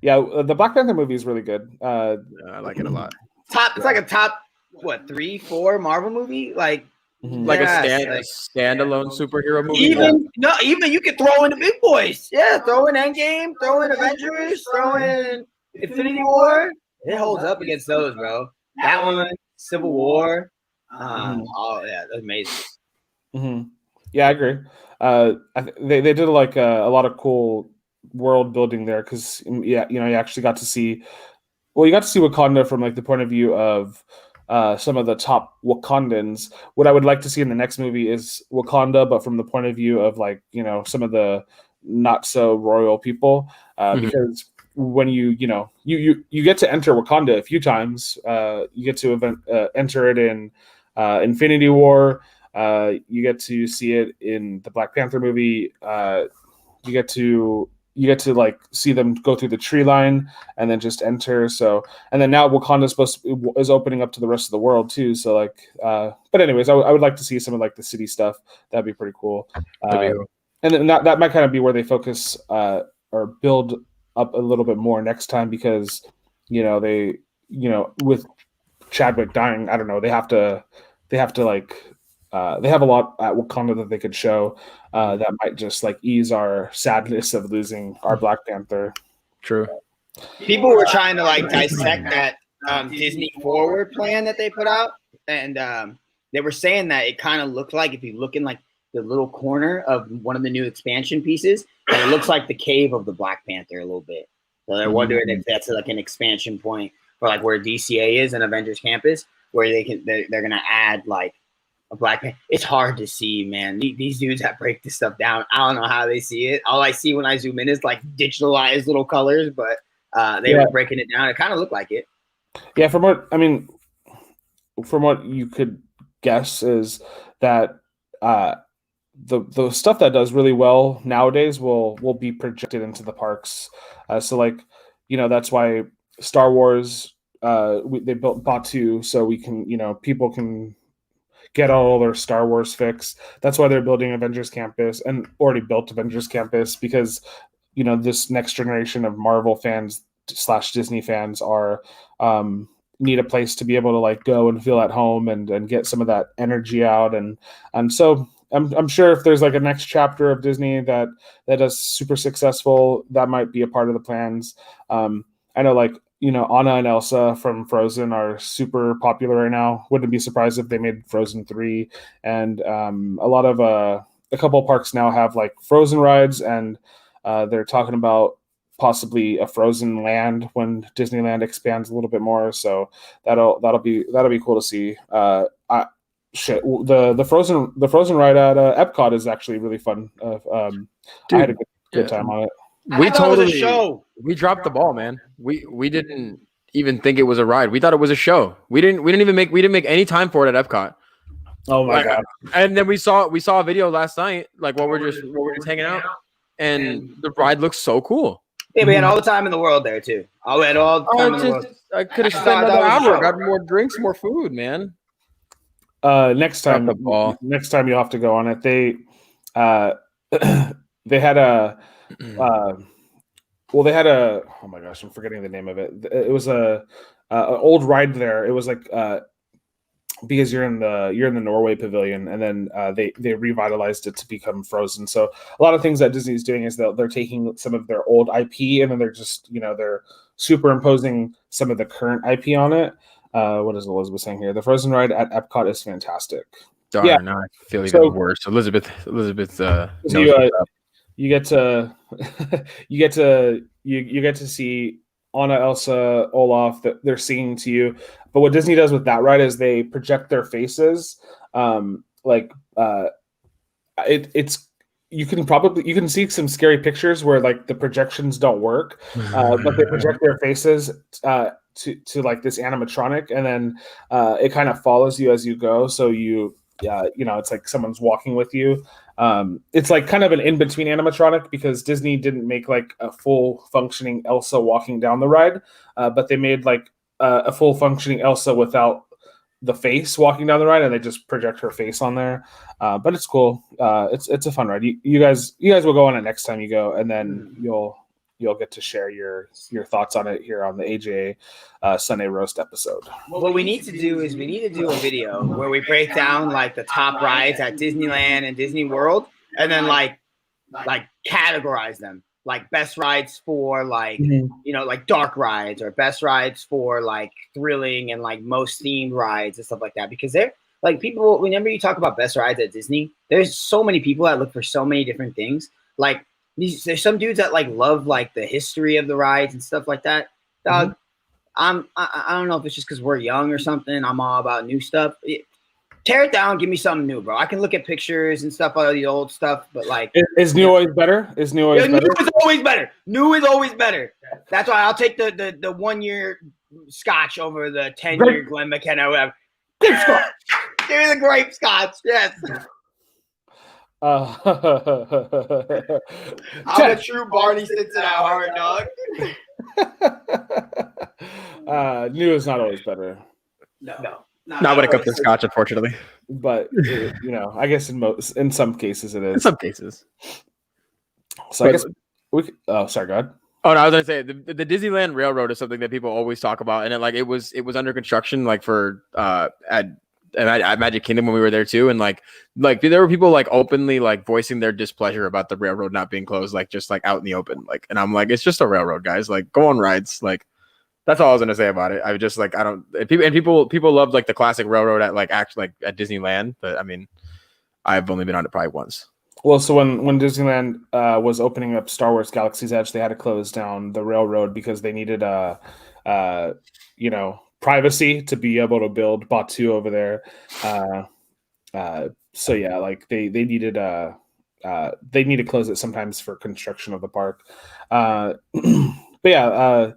Yeah, the Black Panther movie is really good. I like it a lot. It's like a top 3, 4 Marvel movie, like a standalone superhero movie. Even you could throw in the big boys. Yeah, throw in Endgame, throw in Avengers, throw in Infinity War. It holds up against those, bro. That one, Civil War. Oh yeah, that's amazing. Mm-hmm. Yeah, I agree. They did like a lot of cool world building there, because you actually got to see. Well, you got to see Wakanda from like the point of view of some of the top Wakandans. What I would like to see in the next movie is Wakanda, but from the point of view of like, some of the not so royal people, because when you get to enter Wakanda a few times, you get to enter it in Infinity War. You get to see it in the Black Panther movie. You get to like see them go through the tree line and then just enter. So, and then now Wakanda is opening up to the rest of the world too. So like, but anyways, I would like to see some of like the city stuff. That'd be pretty cool. And then that might kind of be where they focus or build up a little bit more next time, because with Chadwick dying, I don't know, they have to like. They have a lot at Wakanda that they could show that might just like ease our sadness of losing our Black Panther. True. People were trying to like dissect that Disney Forward plan that they put out, and they were saying that it kind of looked like, if you look in like the little corner of one of the new expansion pieces, and it looks like the cave of the Black Panther a little bit. So they're wondering if that's like an expansion point for like where DCA is in Avengers Campus, where they're gonna add like a Black Panther. It's hard to see, man. These dudes that break this stuff down, I don't know how they see it. All I see when I zoom in is like digitalized little colors, but they were breaking it down. It kind of looked like it. Yeah, from what you could guess is that the stuff that does really well nowadays will be projected into the parks. So like, that's why Star Wars they bought Batu, so we can, people can get all their Star Wars fix. That's why they're building Avengers Campus, and already built Avengers Campus, because this next generation of Marvel fans / Disney fans are need a place to be able to like go and feel at home and get some of that energy out, and so I'm sure if there's like a next chapter of Disney that is super successful, that might be a part of the plans. I know, like, Anna and Elsa from Frozen are super popular right now. Wouldn't be surprised if they made Frozen 3, and a couple of parks now have like Frozen rides, and they're talking about possibly a Frozen land when Disneyland expands a little bit more. So that'll be cool to see. The Frozen ride at Epcot is actually really fun. I had a good time on it. We dropped the ball, man. We didn't even think it was a ride. We thought it was a show. We didn't make any time for it at Epcot. Oh my god! And then we saw a video last night, like while we're just hanging out, and the ride looks so cool. Yeah, we had all the time in the world there too. We had all the time in the world. I could have spent another hour, got more drinks, more food, man. Next time you'll have to go on it. They had a oh my gosh, I'm forgetting the name of it. It was an old ride there. It was like because you're in the Norway pavilion, and then they revitalized it to become Frozen. So a lot of things that Disney is doing is they're taking some of their old IP, and then they're just they're superimposing some of the current IP on it. What is Elizabeth saying here? The Frozen ride at Epcot is fantastic. Darn, yeah. Now I feel even worse. Elizabeth. You get to you get to see Anna, Elsa, Olaf, that they're singing to you. But what Disney does with that ride is they project their faces. It's you can see some scary pictures where like the projections don't work, but they project their faces to like this animatronic, and then it kind of follows you as you go. So it's like someone's walking with you. It's like kind of an in-between animatronic, because Disney didn't make like a full functioning Elsa walking down the ride, but they made like a full functioning Elsa without the face walking down the ride, and they just project her face on there. But it's cool. It's a fun ride. You guys will go on it next time you go, and then you'll get to share your thoughts on it here on the AJ Sunday Roast episode. What we need to do is a video where we break down like the top rides at Disneyland and Disney World, and then like categorize them, like best rides for like like dark rides, or best rides for like thrilling and like most themed rides and stuff like that. Because they're like, people, whenever you talk about best rides at Disney, there's so many people that look for so many different things. Like there's some dudes that like love like the history of the rides and stuff like that. Dog, I don't know if it's just because we're young or something. I'm all about new stuff. Tear it down, give me something new, bro. I can look at pictures and stuff of the old stuff, but like, is new always better? Is new always better? New is always better. New is always better. That's why I'll take the 1 year Scotch over the 10-year Glen McKenna. Whatever. Grape Scotch. Give me the grape Scotch. Yes. I'm a true Barney sits in our heart, dog. New is not always better. No. Not when it comes to Scotch, unfortunately. But I guess in some cases it is. In some cases. So I guess sorry, go ahead. Oh no, I was gonna say the Disneyland Railroad is something that people always talk about, and it was under construction like for at at Magic Kingdom when we were there too, and like there were people like openly like voicing their displeasure about the railroad not being closed, like just like out in the open, like, and I'm like, it's just a railroad, guys. Like, go on rides. Like, that's all I was gonna say about it. I just like, I don't, and people love like the classic railroad at like actually like at Disneyland, but I mean, I've only been on it probably once. Well, so when Disneyland was opening up Star Wars Galaxy's Edge, they had to close down the railroad because they needed privacy to be able to build Batu over there. So yeah, like they need to close it sometimes for construction of the park. But yeah,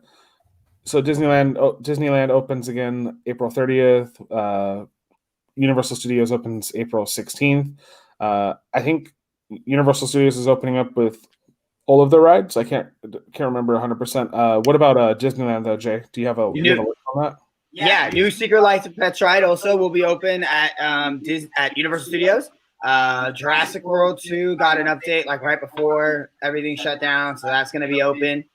so Disneyland opens again April 30th. Universal Studios opens April 16th. I think Universal Studios is opening up with all of the rides. I can't remember 100%. What about Disneyland though, Jay? Do you have a list on that? Yeah, new Secret Life of Pets ride also will be open at Universal Studios. Jurassic World 2 got an update like right before everything shut down, so that's going to be open.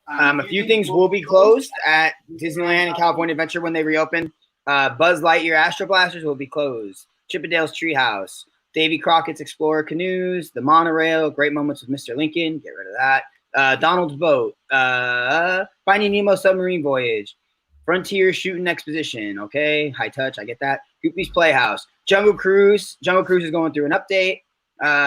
A few things will be closed at Disneyland and California Adventure when they reopen. Buzz Lightyear Astro Blasters will be closed. Chippendale's Treehouse, Davy Crockett's Explorer Canoes, the Monorail, Great Moments with Mr. Lincoln, get rid of that. Donald's Boat, Finding Nemo Submarine Voyage, Frontier Shooting Exposition, okay, high touch, I get that. Goofy's Playhouse, Jungle Cruise is going through an update.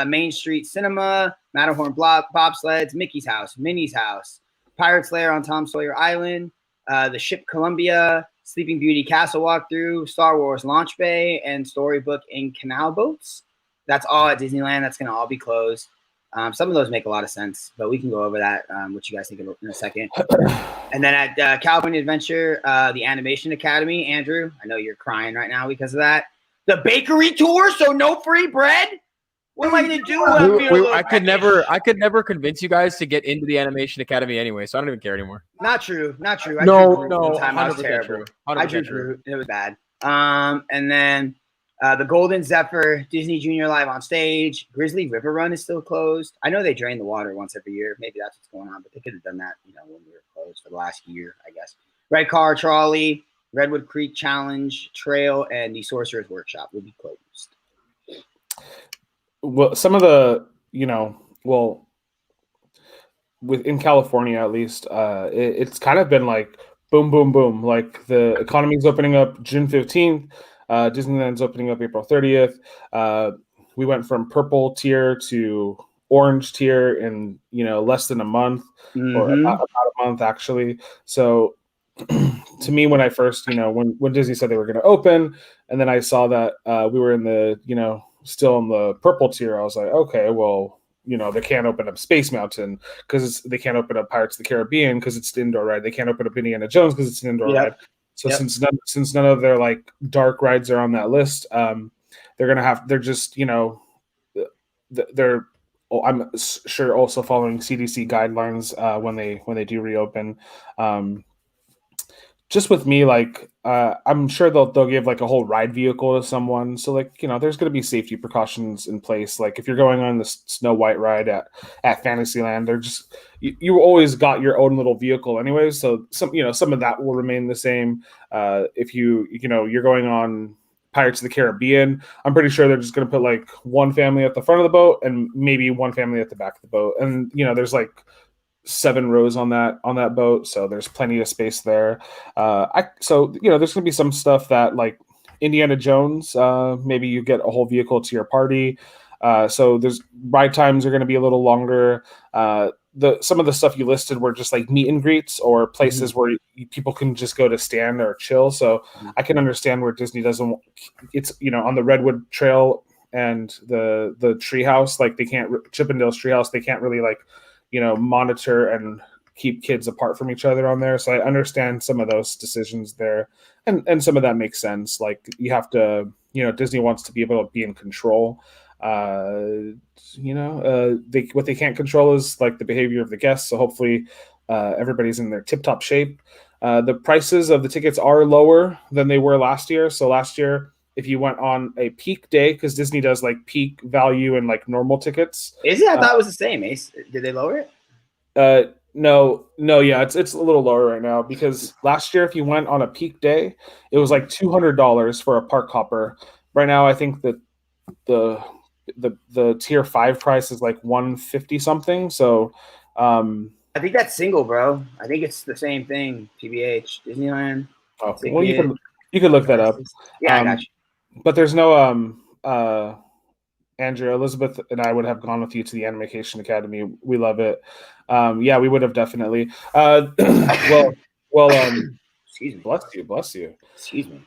Main Street Cinema, Matterhorn Bobsleds, Mickey's House, Minnie's House, Pirate's Lair on Tom Sawyer Island, the Ship Columbia, Sleeping Beauty Castle Walkthrough, Star Wars Launch Bay, and Storybook and Canal Boats. That's all at Disneyland. That's going to all be closed. Some of those make a lot of sense, but we can go over that, what you guys think of in a second. And then at California Adventure, the Animation Academy, Andrew, I know you're crying right now because of that. The bakery tour, so no free bread? What am I going to do? I could never convince you guys to get into the Animation Academy anyway, so I don't even care anymore. Not true. No, 100% true. I drew Groot. It was bad. And then the Golden Zephyr, Disney Junior Live on Stage, Grizzly River Run is still closed. I know they drain the water once every year. Maybe that's what's going on, but they could have done that, when we were closed for the last year, I guess. Red Car Trolley, Redwood Creek Challenge Trail, and the Sorcerer's Workshop will be closed. Well, some of the, within California at least, it's kind of been like boom, boom, boom. Like the economy's opening up June 15th. Disneyland's opening up April 30th. We went from purple tier to orange tier in, less than a month, or about a month actually. So to me, when I first, when Disney said they were going to open, and then I saw that we were in the, still in the purple tier, I was like, okay, well, they can't open up Space Mountain because they can't open up Pirates of the Caribbean because it's an indoor ride. They can't open up Indiana Jones because it's an indoor ride. So since none of their like dark rides are on that list, they're just, they're I'm sure also following CDC guidelines when they do reopen. Just with me, like I'm sure they'll give like a whole ride vehicle to someone. So like, there's going to be safety precautions in place. Like if you're going on the Snow White ride at Fantasyland, they're just you always got your own little vehicle anyway. So some of that will remain the same. If you're going on Pirates of the Caribbean, I'm pretty sure they're just going to put like one family at the front of the boat and maybe one family at the back of the boat. And there's like 7 rows on that boat, so there's plenty of space there. There's gonna be some stuff that like Indiana Jones, maybe you get a whole vehicle to your party. So there's ride times are going to be a little longer. Some of the stuff you listed were just like meet and greets or places where people can just go to stand or chill. So I can understand where Disney doesn't. It's on the Redwood Trail and the treehouse, like they can't Chippendale's treehouse. They can't really like monitor and keep kids apart from each other on there. So I understand some of those decisions there, and some of that makes sense. Like you have to, Disney wants to be able to be in control. What they can't control is like the behavior of the guests. So hopefully everybody's in their tip-top shape. The prices of the tickets are lower than they were last year. So last year, if you went on a peak day, because Disney does like peak value and like normal tickets. Is it? I thought it was the same, Ace. Did they lower it? No, yeah, it's a little lower right now because last year if you went on a peak day, it was like $200 for a park hopper. Right now, I think that the the tier 5 price is like 150 something. So, I think that's single, bro. I think it's the same thing. PBH Disneyland. oh, well, you could look that up. Yeah, I got you. But there's no Andrea, Elizabeth, and I would have gone with you to the Animation Academy. We love it. Yeah, we would have definitely. Excuse me. Bless you. Excuse me.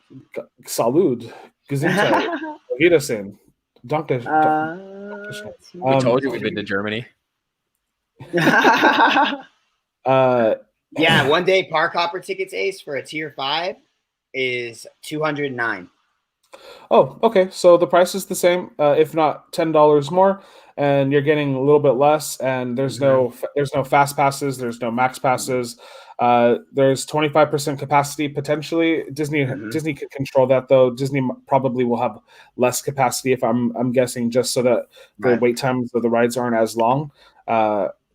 Salud. Gesundheit. Wiedersehen. Danke. We told you we've been to Germany. Yeah, one day park hopper tickets, Ace, for a tier 5 is $209. Oh, okay. So the price is the same, if not $10 more, and you're getting a little bit less. And there's no fast passes, there's no max passes. There's 25% capacity potentially. Disney can control that though. Disney probably will have less capacity if I'm guessing, just so that the wait times of the rides aren't as long.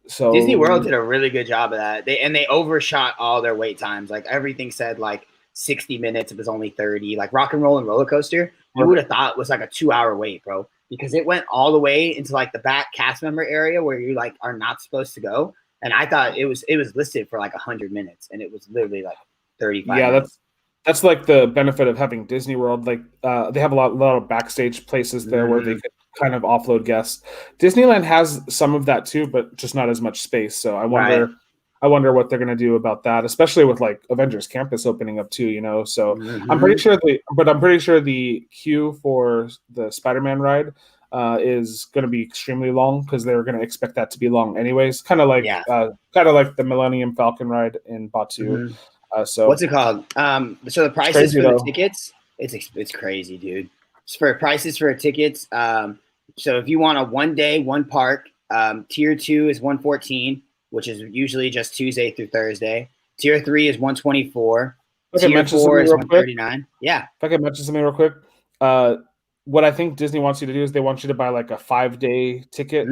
So Disney World did a really good job of that. They overshot all their wait times. Like everything said like 60 minutes, it was only 30. Like Rock and Roll and Roller Coaster, you would have thought it was like a 2-hour wait, bro, because it went all the way into like the back cast member area where you like are not supposed to go. And I thought it was listed for like 100 minutes, and it was literally like 35. Yeah, minutes. that's like the benefit of having Disney World. Like they have a lot of backstage places there where they could kind of offload guests. Disneyland has some of that too, but just not as much space. So I wonder what they're going to do about that, especially with like Avengers Campus opening up too, you know. So I'm pretty sure the queue for the Spider-Man ride is going to be extremely long because they're going to expect that to be long anyways. Kind of like the Millennium Falcon ride in Batu. So what's it called? So the prices for the tickets, it's crazy, dude. For prices for tickets, so if you want a 1 day, 1 park, tier 2 is 114, which is usually just Tuesday through Thursday. Tier 3 is 124. Tier 4 is 139. Yeah. If I could mention something real quick, what I think Disney wants you to do is they want you to buy like a 5-day ticket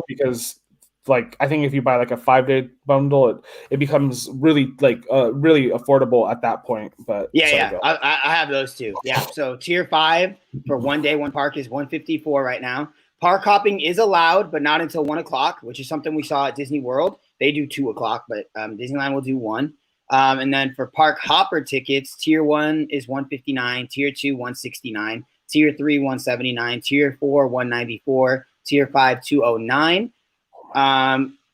because like I think if you buy like a 5-day bundle, it becomes really like really affordable at that point. But I have those too. Yeah, so tier 5 for 1 day, 1 park is 154 right now. Park hopping is allowed, but not until 1 o'clock, which is something we saw at Disney World. They do 2 o'clock, but Disneyland will do 1. And then for park hopper tickets, tier 1 is 159, tier 2 169, tier 3 179, tier 4 194, tier 5 209.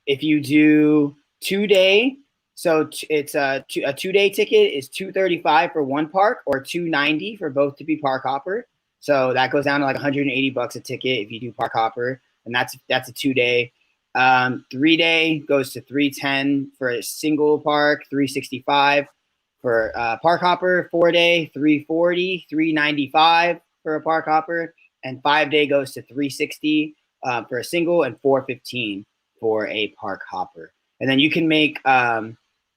If you do 2 day, so it's a 2-day ticket is $235 for 1 park or $290 for both to be park hopper. So that goes down to like $180 a ticket if you do park hopper, and that's a 2-day. 3-day goes to $310 for a single park, $365 for park hopper. 4-day $340, $395 for a park hopper, and 5-day goes to $360 for a single and $415 for a park hopper. And then you can make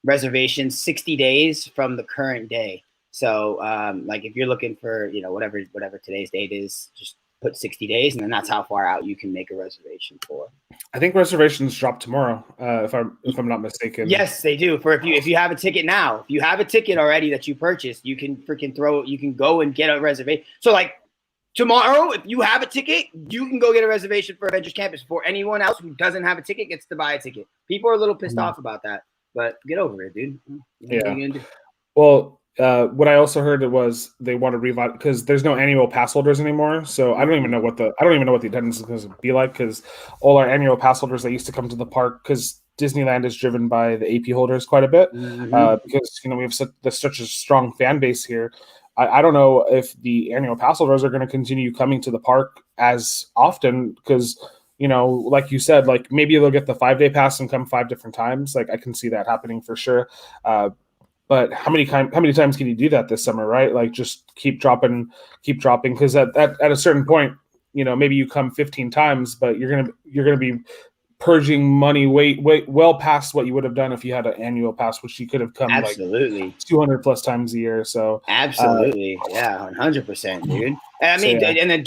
reservations 60 days from the current day. So like if you're looking for, you know, whatever today's date is, just put 60 days, and then that's how far out you can make a reservation for. I think reservations drop tomorrow, if I'm not mistaken. Yes, they do. For if you have a ticket now, if you have a ticket already that you purchased, you can go and get a reservation. So like tomorrow, if you have a ticket, you can go get a reservation for Avengers Campus before anyone else who doesn't have a ticket gets to buy a ticket. People are a little pissed off about that, but get over it, dude. What are you gonna do? Well, what I also heard was they want to revive because there's no annual pass holders anymore. So I don't even know what the attendance is going to be like because all our annual pass holders that used to come to the park, because Disneyland is driven by the AP holders quite a bit because we have such a strong fan base here. I don't know if the annual pass holders are going to continue coming to the park as often because, like you said, like maybe they'll get the 5-day pass and come 5 different times. Like I can see that happening for sure. But how many times can you do that this summer, right? Like just keep dropping because at a certain point, maybe you come 15 times, but you're gonna be purging money way well past what you would have done if you had an annual pass, which you could have come absolutely like 200 plus times a year. So absolutely, 100%, dude. I mean, and then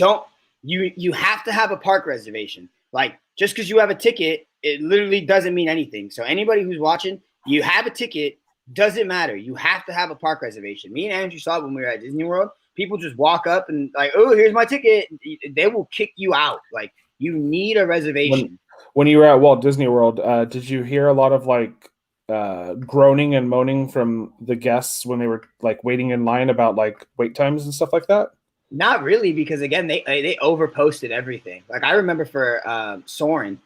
you have to have a park reservation. Like just because you have a ticket it literally doesn't mean anything. So anybody who's watching, you have a ticket, doesn't matter. You have to have a park reservation. Me and Andrew saw it when we were at Disney World. People just walk up and like, oh, here's my ticket. They will kick you out. Like, you need a reservation. When you were at Walt Disney World, did you hear a lot of like groaning and moaning from the guests when they were like waiting in line about like wait times and stuff like that? Not really, because again, they overposted everything. Like, I remember for Soarin'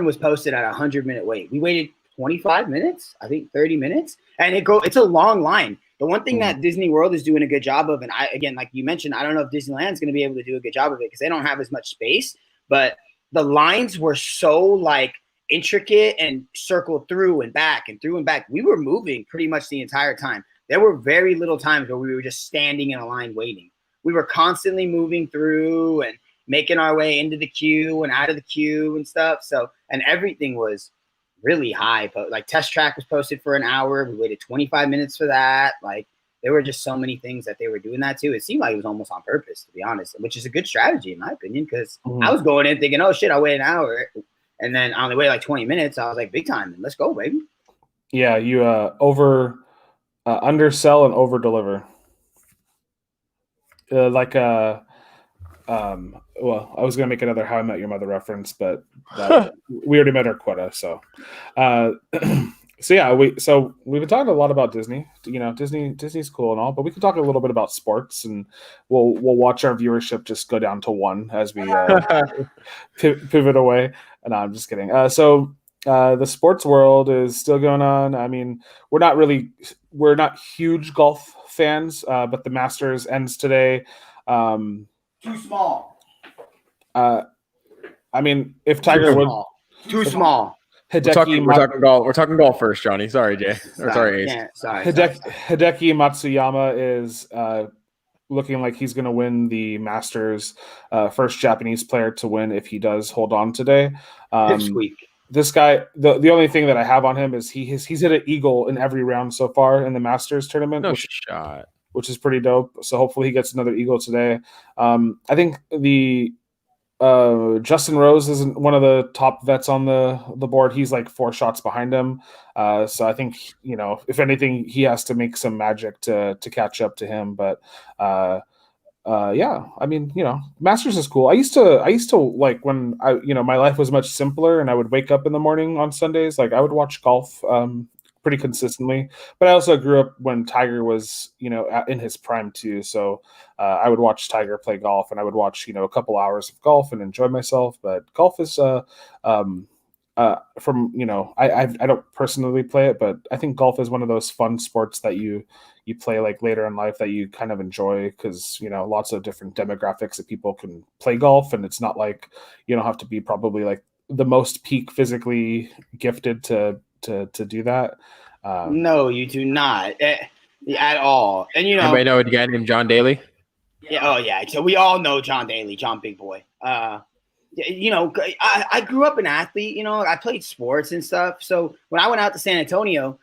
was posted at a 100-minute wait. We waited 25 minutes, I think 30 minutes, and it's a long line. The one thing that Disney World is doing a good job of, and again, like you mentioned, I don't know if Disneyland's going to be able to do a good job of it because they don't have as much space, but the lines were so like intricate and circled through and back and through and back. We were moving pretty much the entire time. There were very little times where we were just standing in a line waiting. We were constantly moving through and making our way into the queue and out of the queue and stuff. So, and everything was really high. But like, Test Track was posted for an hour. We waited 25 minutes for that. Like, there were just so many things that they were doing that too. It seemed like it was almost on purpose, to be honest, which is a good strategy in my opinion, because I was going in thinking, oh shit, I'll wait an hour. And then I only waited like 20 minutes. I was like, big time. Let's go, baby. Yeah, you undersell and over deliver. Well, I was gonna make another How I Met Your Mother reference, but we already met our quota. So, so yeah, we've been talking a lot about Disney. You know, Disney's cool and all, but we can talk a little bit about sports, and we'll watch our viewership just go down to 1 as we pivot away. And I'm just kidding. So the sports world is still going on. I mean, we're not huge golf fans, but the Masters ends today. Too small. I mean, if Tiger would too small. We're talking golf. We're talking golf first, Johnny. Sorry, Jay. Sorry, Ace. Yeah, sorry. Hideki Matsuyama is looking like he's going to win the Masters. First Japanese player to win if he does hold on today. This guy, the only thing that I have on him is he's hit an eagle in every round so far in the Masters tournament. Which is pretty dope. So hopefully he gets another eagle today. I think the Justin Rose is one of the top vets on the board. He's like 4 shots behind him. So I think, you know, if anything, he has to make some magic to catch up to him. But yeah, I mean, you know, Masters is cool. I used to like when my life was much simpler and I would wake up in the morning on Sundays, like I would watch golf pretty consistently, but I also grew up when Tiger was, you know, in his prime too. So I would watch Tiger play golf, and I would watch, you know, a couple hours of golf and enjoy myself. But golf is from, you know, I don't personally play it, but I think golf is one of those fun sports that you play like later in life that you kind of enjoy, because, you know, lots of different demographics of people can play golf, and it's not like you don't have to be probably like the most peak physically gifted to do that. No, you do not at all. And you know, anybody know a guy named John Daly? Yeah. Oh yeah. So we all know John Daly, John Big Boy. You know, I grew up an athlete. You know, I played sports and stuff. So when I went out to San Antonio,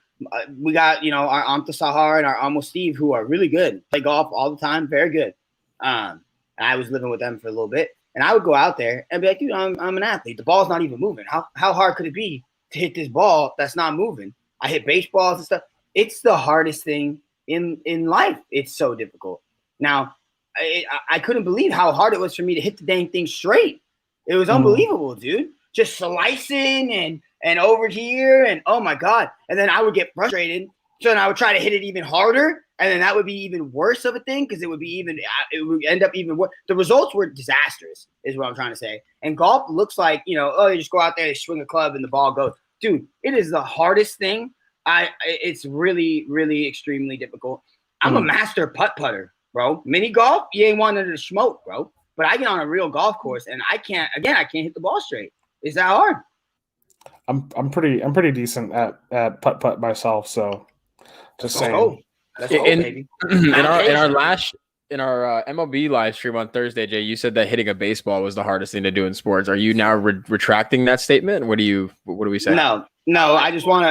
we got, you know, our Amta Sahar and our Amo Steve, who are really good, play golf all the time, very good. And I was living with them for a little bit, and I would go out there and be like, dude, I'm an athlete. The ball's not even moving. How hard could it be to hit this ball that's not moving? I hit baseballs and stuff. It's the hardest thing in life. It's so difficult. Now, I couldn't believe how hard it was for me to hit the dang thing straight. It was unbelievable, dude. Just slicing and over here, and oh my God. And then I would get frustrated. So then I would try to hit it even harder, and then that would be even worse of a thing, because it would end up even worse. The results were disastrous, is what I'm trying to say. And golf looks like, you know, oh, you just go out there, you swing a club, and the ball goes. Dude, it is the hardest thing. It's really, really extremely difficult. I'm a master putter, bro. Mini golf, you ain't wanting to smoke, bro. But I get on a real golf course, and I can't hit the ball straight. It's that hard. I'm pretty decent at putt myself, so just saying. Oh, that's baby. In our MLB live stream on Thursday, Jay, you said that hitting a baseball was the hardest thing to do in sports. Are you now retracting that statement? What do we say? No. I just want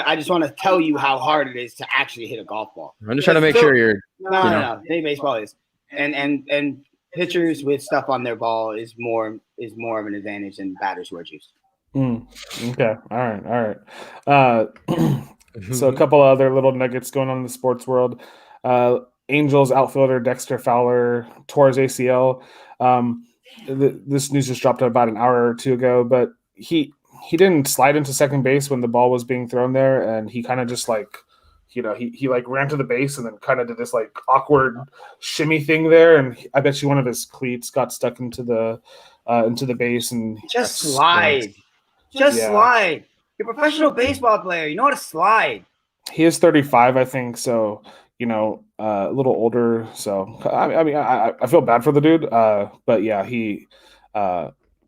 to tell you how hard it is to actually hit a golf ball. I'm just trying to make sure you're. No. Hitting baseball is, and pitchers with stuff on their ball is more of an advantage than batters who are juiced. Okay. All right. So a couple of other little nuggets going on in the sports world. Angels outfielder Dexter Fowler tore his ACL. This news just dropped about an hour or two ago, but he didn't slide into second base when the ball was being thrown there, and he kind of just like, he like ran to the base and then kind of did this like awkward shimmy thing there, and I bet you one of his cleats got stuck into the base and just slide. Just slide. You're a professional baseball player. You know how to slide. He is 35, I think. So, a little older. So, I mean, I feel bad for the dude. But yeah, he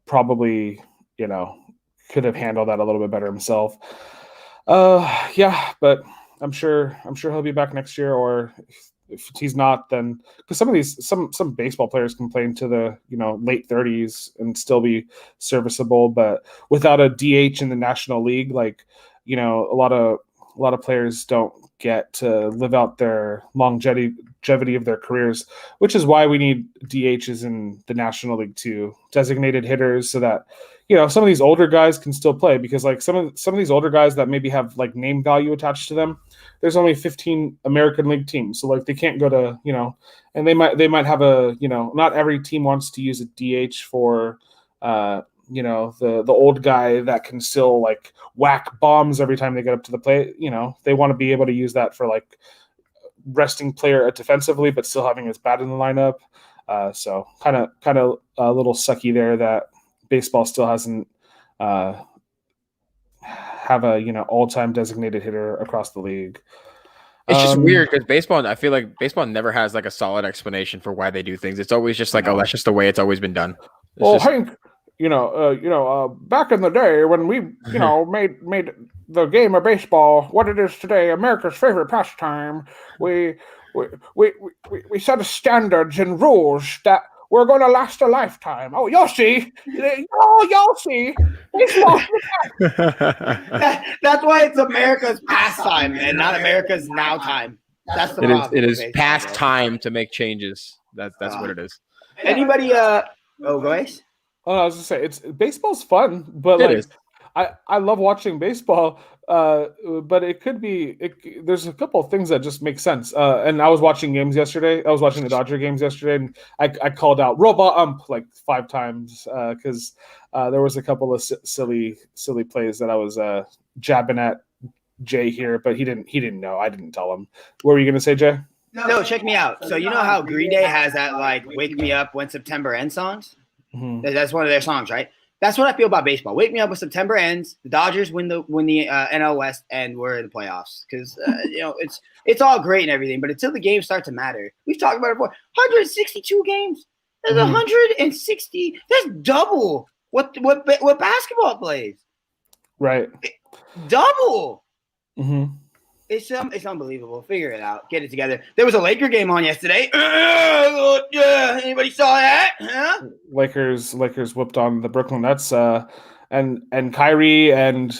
probably, could have handled that a little bit better himself. Yeah, but I'm sure he'll be back next year, or if he's not, then because some baseball players can play into the late 30s and still be serviceable, but without a DH in the National League, like a lot of players don't get to live out their longevity of their careers, which is why we need DHs in the National League too, designated hitters, so that some of these older guys can still play, because like some of these older guys that maybe have like name value attached to them, there's only 15 American League teams, so like they can't go to and they might have a not every team wants to use a DH for the old guy that can still like whack bombs every time they get up to the plate. They want to be able to use that for like resting player defensively, but still having his bat in the lineup. So kind of a little sucky there that baseball still hasn't have a all-time designated hitter across the league. It's just weird because baseball, I feel like baseball never has like a solid explanation for why they do things. It's always just like, oh, that's just the way it's always been done. Hank, back in the day when we, made the game of baseball what it is today, America's favorite pastime, we set standards and rules that we're going to last a lifetime. Oh, you'll see. You'll see. Baseball. That's why it's America's pastime and not America's now time. That's the problem. It is past time to make changes. That's what it is. Anybody? Go ahead. Oh, I was gonna say baseball's fun, but I love watching baseball. But it could be. There's a couple of things that just make sense. And I was watching games yesterday. I was watching the Dodger games yesterday, and I called out robot ump like 5 times because there was a couple of silly plays that I was jabbing at Jay here, but he didn't know. I didn't tell him. What were you gonna say, Jay? No, check me out. So you know how Green Day has that like "Wake Me Up When September Ends" songs? Mm-hmm. That's one of their songs, right? That's what I feel about baseball. Wake me up when September ends. The Dodgers win the NL West, and we're in the playoffs because it's all great and everything. But until the games start to matter, we've talked about it before. 162 games. There's 160. That's double what basketball plays. Right. Double. Mm-hmm. It's unbelievable. Figure it out. Get it together. There was a Laker game on yesterday. Anybody saw that? Huh? Lakers whipped on the Brooklyn Nets. And Kyrie and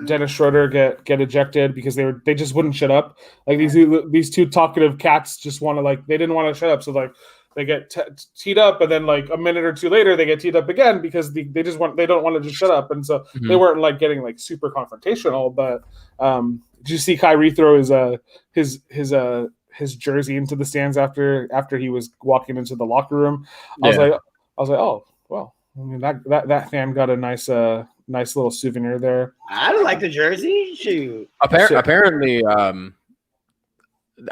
Dennis Schroeder get ejected because they just wouldn't shut up. Like these two talkative cats just want to they didn't want to shut up. So like they get teed up, and then like a minute or two later they get teed up again because they don't want to just shut up. And so they weren't like getting like super confrontational, but. Did you see Kyrie throw his jersey into the stands after he was walking into the locker room? I was like, oh well. I mean that fan got a nice little souvenir there. I don't like the jersey. Shoot. Apparently, I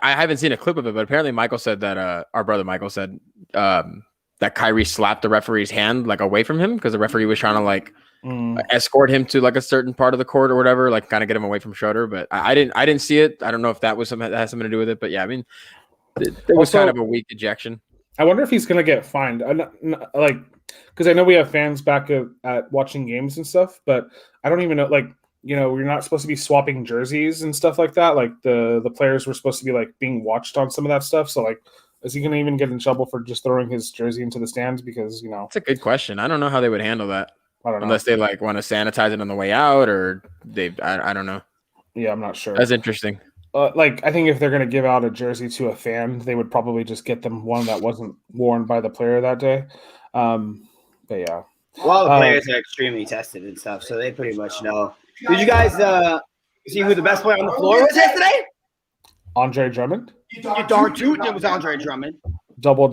haven't seen a clip of it, but apparently Michael said that our brother Michael said that Kyrie slapped the referee's hand like away from him because the referee was trying to like. Escort him to like a certain part of the court or whatever, like kind of get him away from Schroeder. But I didn't see it. I don't know if that has something to do with it. But yeah, I mean, it was kind of a weak ejection. I wonder if he's gonna get fined. Because I know we have fans back at watching games and stuff, but I don't even know. Like, we're not supposed to be swapping jerseys and stuff like that. Like the players were supposed to be like being watched on some of that stuff. So like, is he gonna even get in trouble for just throwing his jersey into the stands? Because it's a good question. I don't know how they would handle that. I don't know. Unless they like want to sanitize it on the way out, or I don't know. Yeah, I'm not sure. That's interesting. I think if they're going to give out a jersey to a fan, they would probably just get them one that wasn't worn by the player that day. But yeah. Well, the players are extremely tested and stuff, so they pretty much know. Did you guys see who the best player on the floor was yesterday? Andre Drummond. You darn tooth, it was Andre Drummond. Double.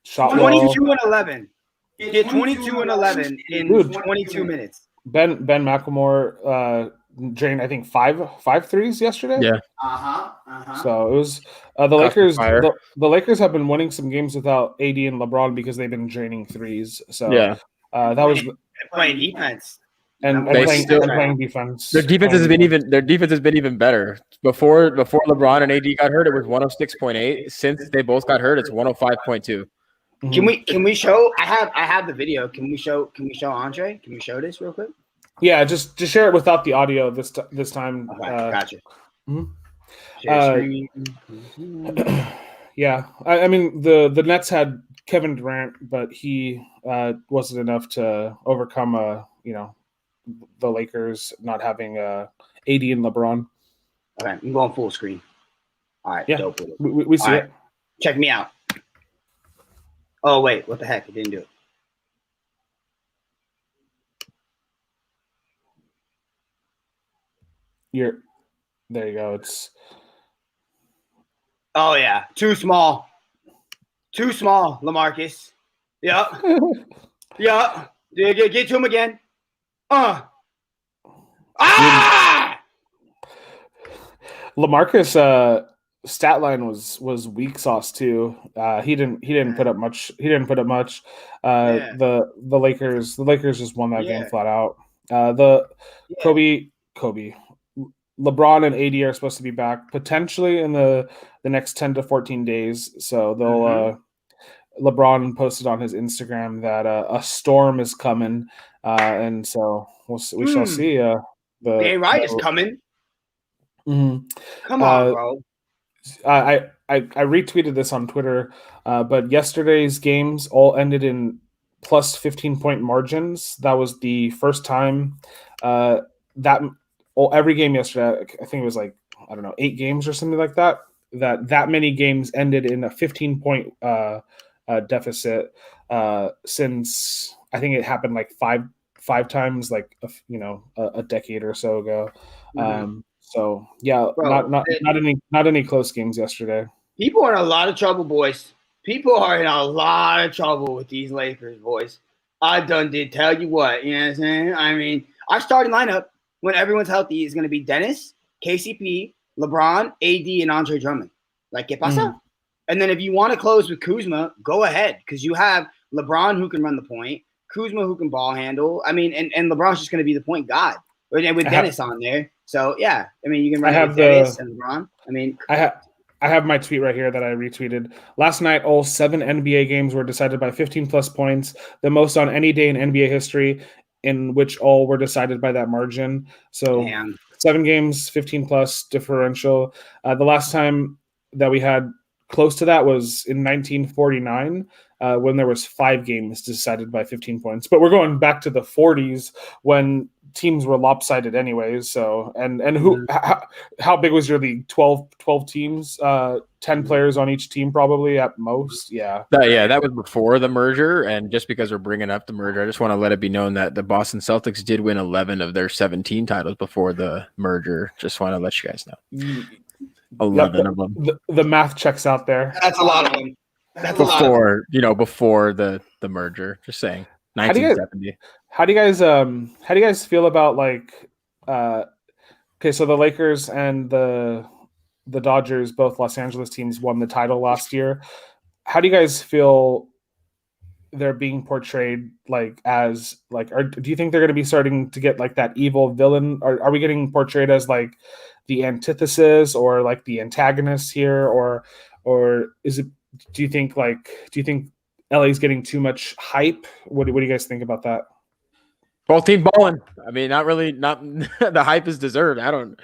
Shot 22 and 11. He did 22 and 11 in 22 minutes. Ben McLemore drained, I think, five threes yesterday. Yeah. So it was the Lakers. The Lakers have been winning some games without AD and LeBron because they've been draining threes. So yeah, that was playing defense and playing defense. Their defense has been even better. Before LeBron and AD got hurt, it was 106.8. Since they both got hurt, it's 105.2. Can we show? I have the video. Can we show Andre? Can we show this real quick? Yeah, just share it without the audio this time. Okay, gotcha. Yeah, I mean the Nets had Kevin Durant, but he wasn't enough to overcome the Lakers not having AD and LeBron. Okay, I'm going full screen. All right, yeah, dope. We see it. Check me out. Oh wait, what the heck? It didn't do it. There you go. It's oh yeah, too small, LaMarcus. Yep. Yep. Get to him again. LaMarcus stat line was weak sauce too. He didn't put up much. The Lakers just won that game flat out. Kobe, LeBron and AD are supposed to be back potentially in the next 10 to 14 days. So they'll LeBron posted on his Instagram that a storm is coming, and so we shall see. The right is coming. Mm-hmm. Come on, bro. I retweeted this on Twitter, but yesterday's games all ended in plus 15-point margins. That was the first time every game yesterday, I think it was like, I don't know, 8 games or something like that, that many games ended in a 15-point deficit since I think it happened like five times, like a decade or so ago. So yeah, bro, not any close games yesterday. People are in a lot of trouble, boys. People are in a lot of trouble with these Lakers, boys. I did tell you what, you know what I'm saying? I mean, our starting lineup when everyone's healthy is going to be Dennis, KCP, LeBron, AD, and Andre Drummond. Like, ¿qué pasa? And then if you want to close with Kuzma, go ahead, because you have LeBron who can run the point, Kuzma who can ball handle. I mean, and LeBron's just going to be the point guard with Dennis on there. So yeah, I mean, you can run with Dennis and LeBron. I mean, I have my tweet right here that I retweeted. Last night, all 7 NBA games were decided by 15-plus points, the most on any day in NBA history, in which all were decided by that margin. So 7 games, 15-plus differential. The last time that we had close to that was in 1949, when there was 5 games decided by 15 points. But we're going back to the 40s when teams were lopsided anyways. So and how big was your league? 12 teams, 10 players on each team probably at most. Yeah, that was before the merger. And just because we're bringing up the merger, I just want to let it be known that the Boston Celtics did win 11 of their 17 titles before the merger. Just want to let you guys know. 11 of them. The math checks out there. That's a lot of them. That's before the merger. Just saying. 1970. How do you guys feel about okay, so the Lakers and the Dodgers, both Los Angeles teams, won the title last year. How do you guys feel they're being portrayed as do you think they're going to be starting to get like that evil villain? Are we getting portrayed as like the antithesis or like the antagonist here, or is it? Do you think LA's getting too much hype? What do you guys think about that? Both team balling. I mean, not really. Not the hype is deserved. I don't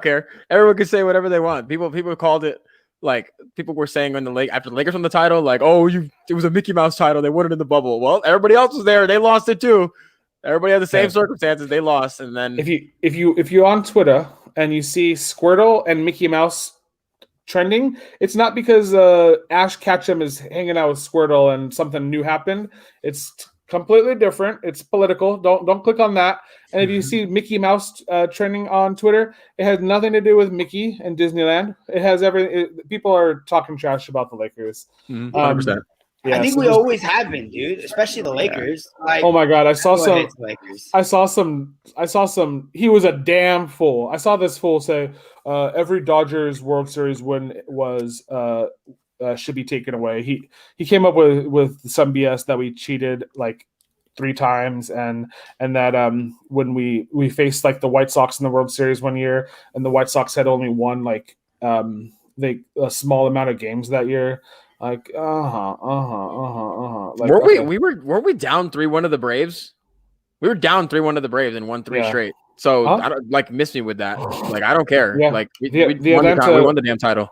care. Everyone can say whatever they want. People called it like people were saying on after the Lakers won the title, like, oh, it was a Mickey Mouse title. They won it in the bubble. Well, everybody else was there. They lost it too. Everybody had the same circumstances. They lost, and then if you're on Twitter and you see Squirtle and Mickey Mouse trending, it's not because Ash Ketchum is hanging out with Squirtle and something new happened. It's completely different. It's political. Don't click on that. And if you see Mickey Mouse trending on Twitter, it has nothing to do with Mickey and Disneyland. It has everything. People are talking trash about the Lakers. 100%. Yeah, I think so we always have been, dude. Especially the Lakers. Like, oh my god, I saw go some. ahead, Lakers. I saw some. He was a damn fool. I saw this fool say every Dodgers World Series win was should be taken away. He came up with some BS that we cheated like 3 times, and that when we faced like the White Sox in the World Series one year, and the White Sox had only won like a small amount of games that year. Like Like, weren't we down 3-1 to the Braves? We were down 3-1 to the Braves and won 3 straight. So I don't miss me with that. Like I don't care. Yeah. Like we we won the damn title.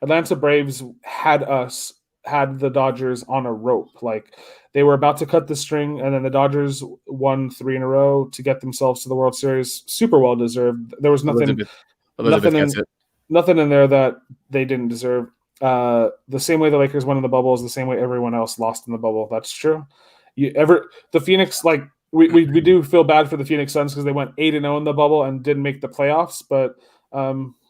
Atlanta Braves had the Dodgers on a rope. Like they were about to cut the string, and then the Dodgers won 3 in a row to get themselves to the World Series. Super well deserved. There was nothing in there that they didn't deserve. The same way the Lakers won in the bubble is the same way everyone else lost in the bubble. That's true. The Phoenix, like we do feel bad for the Phoenix Suns because they went 8-0 in the bubble and didn't make the playoffs. But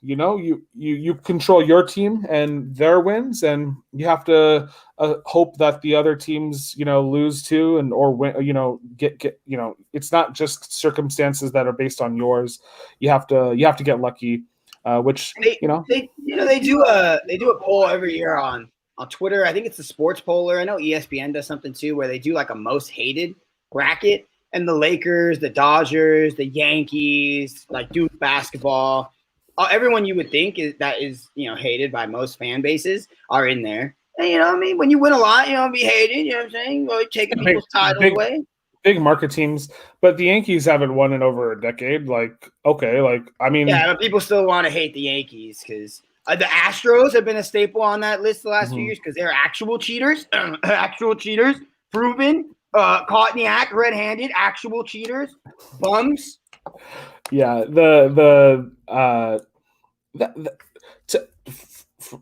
you control your team and their wins, and you have to hope that the other teams lose too and or win. Get it's not just circumstances that are based on yours. You have to get lucky. Which they do a poll every year on Twitter. I think it's the Sports Poller. I know ESPN does something too, where they do like a most hated bracket, and the Lakers, the Dodgers, the Yankees, like Duke basketball, everyone you would think is hated by most fan bases are in there. And when you win a lot, be hated. You know what I'm saying? Like taking people's titles away. Big market teams, but the Yankees haven't won in over a decade. Like, okay, but people still want to hate the Yankees because the Astros have been a staple on that list the last few years because they're actual cheaters, proven, caught in the act, red-handed, actual cheaters, bums. Yeah, let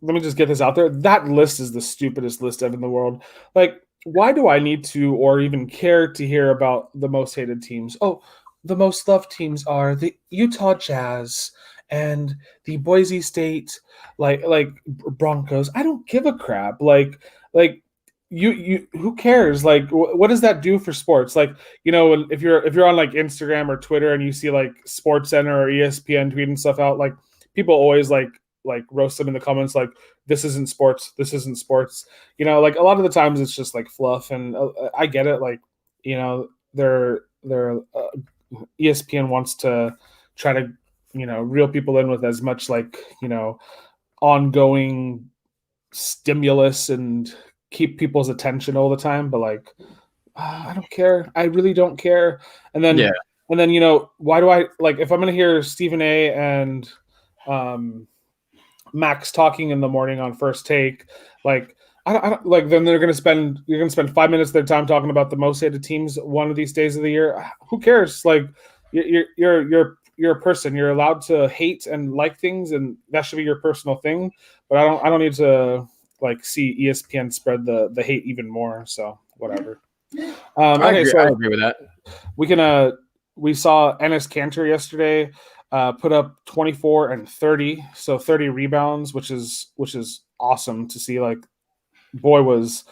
me just get this out there. That list is the stupidest list ever in the world. Like, why do I need to or even care to hear about the most hated teams? Oh, the most loved teams are the Utah Jazz and the Boise State like Broncos. I don't give a crap. Like you who cares? Like what does that do for sports? Like, if you're on like Instagram or Twitter and you see like Sports Center or ESPN tweeting stuff out, like people always like roast them in the comments like this isn't sports. Like a lot of the times it's just like fluff, and I get it. Like, they're ESPN wants to try to reel people in with as much like ongoing stimulus and keep people's attention all the time. But like, I don't care. I really don't care. And then why do I like if I'm gonna hear Stephen A. and Max talking in the morning on First Take, like I don't like. Then you're gonna spend 5 minutes of their time talking about the most hated teams one of these days of the year. Who cares? Like you're a person. You're allowed to hate and like things, and that should be your personal thing. But I don't need to like see ESPN spread the hate even more. So whatever. I agree with that. We saw Enes Kanter yesterday. Put up 24 and 30, so 30 rebounds, which is awesome to see. Like, boy was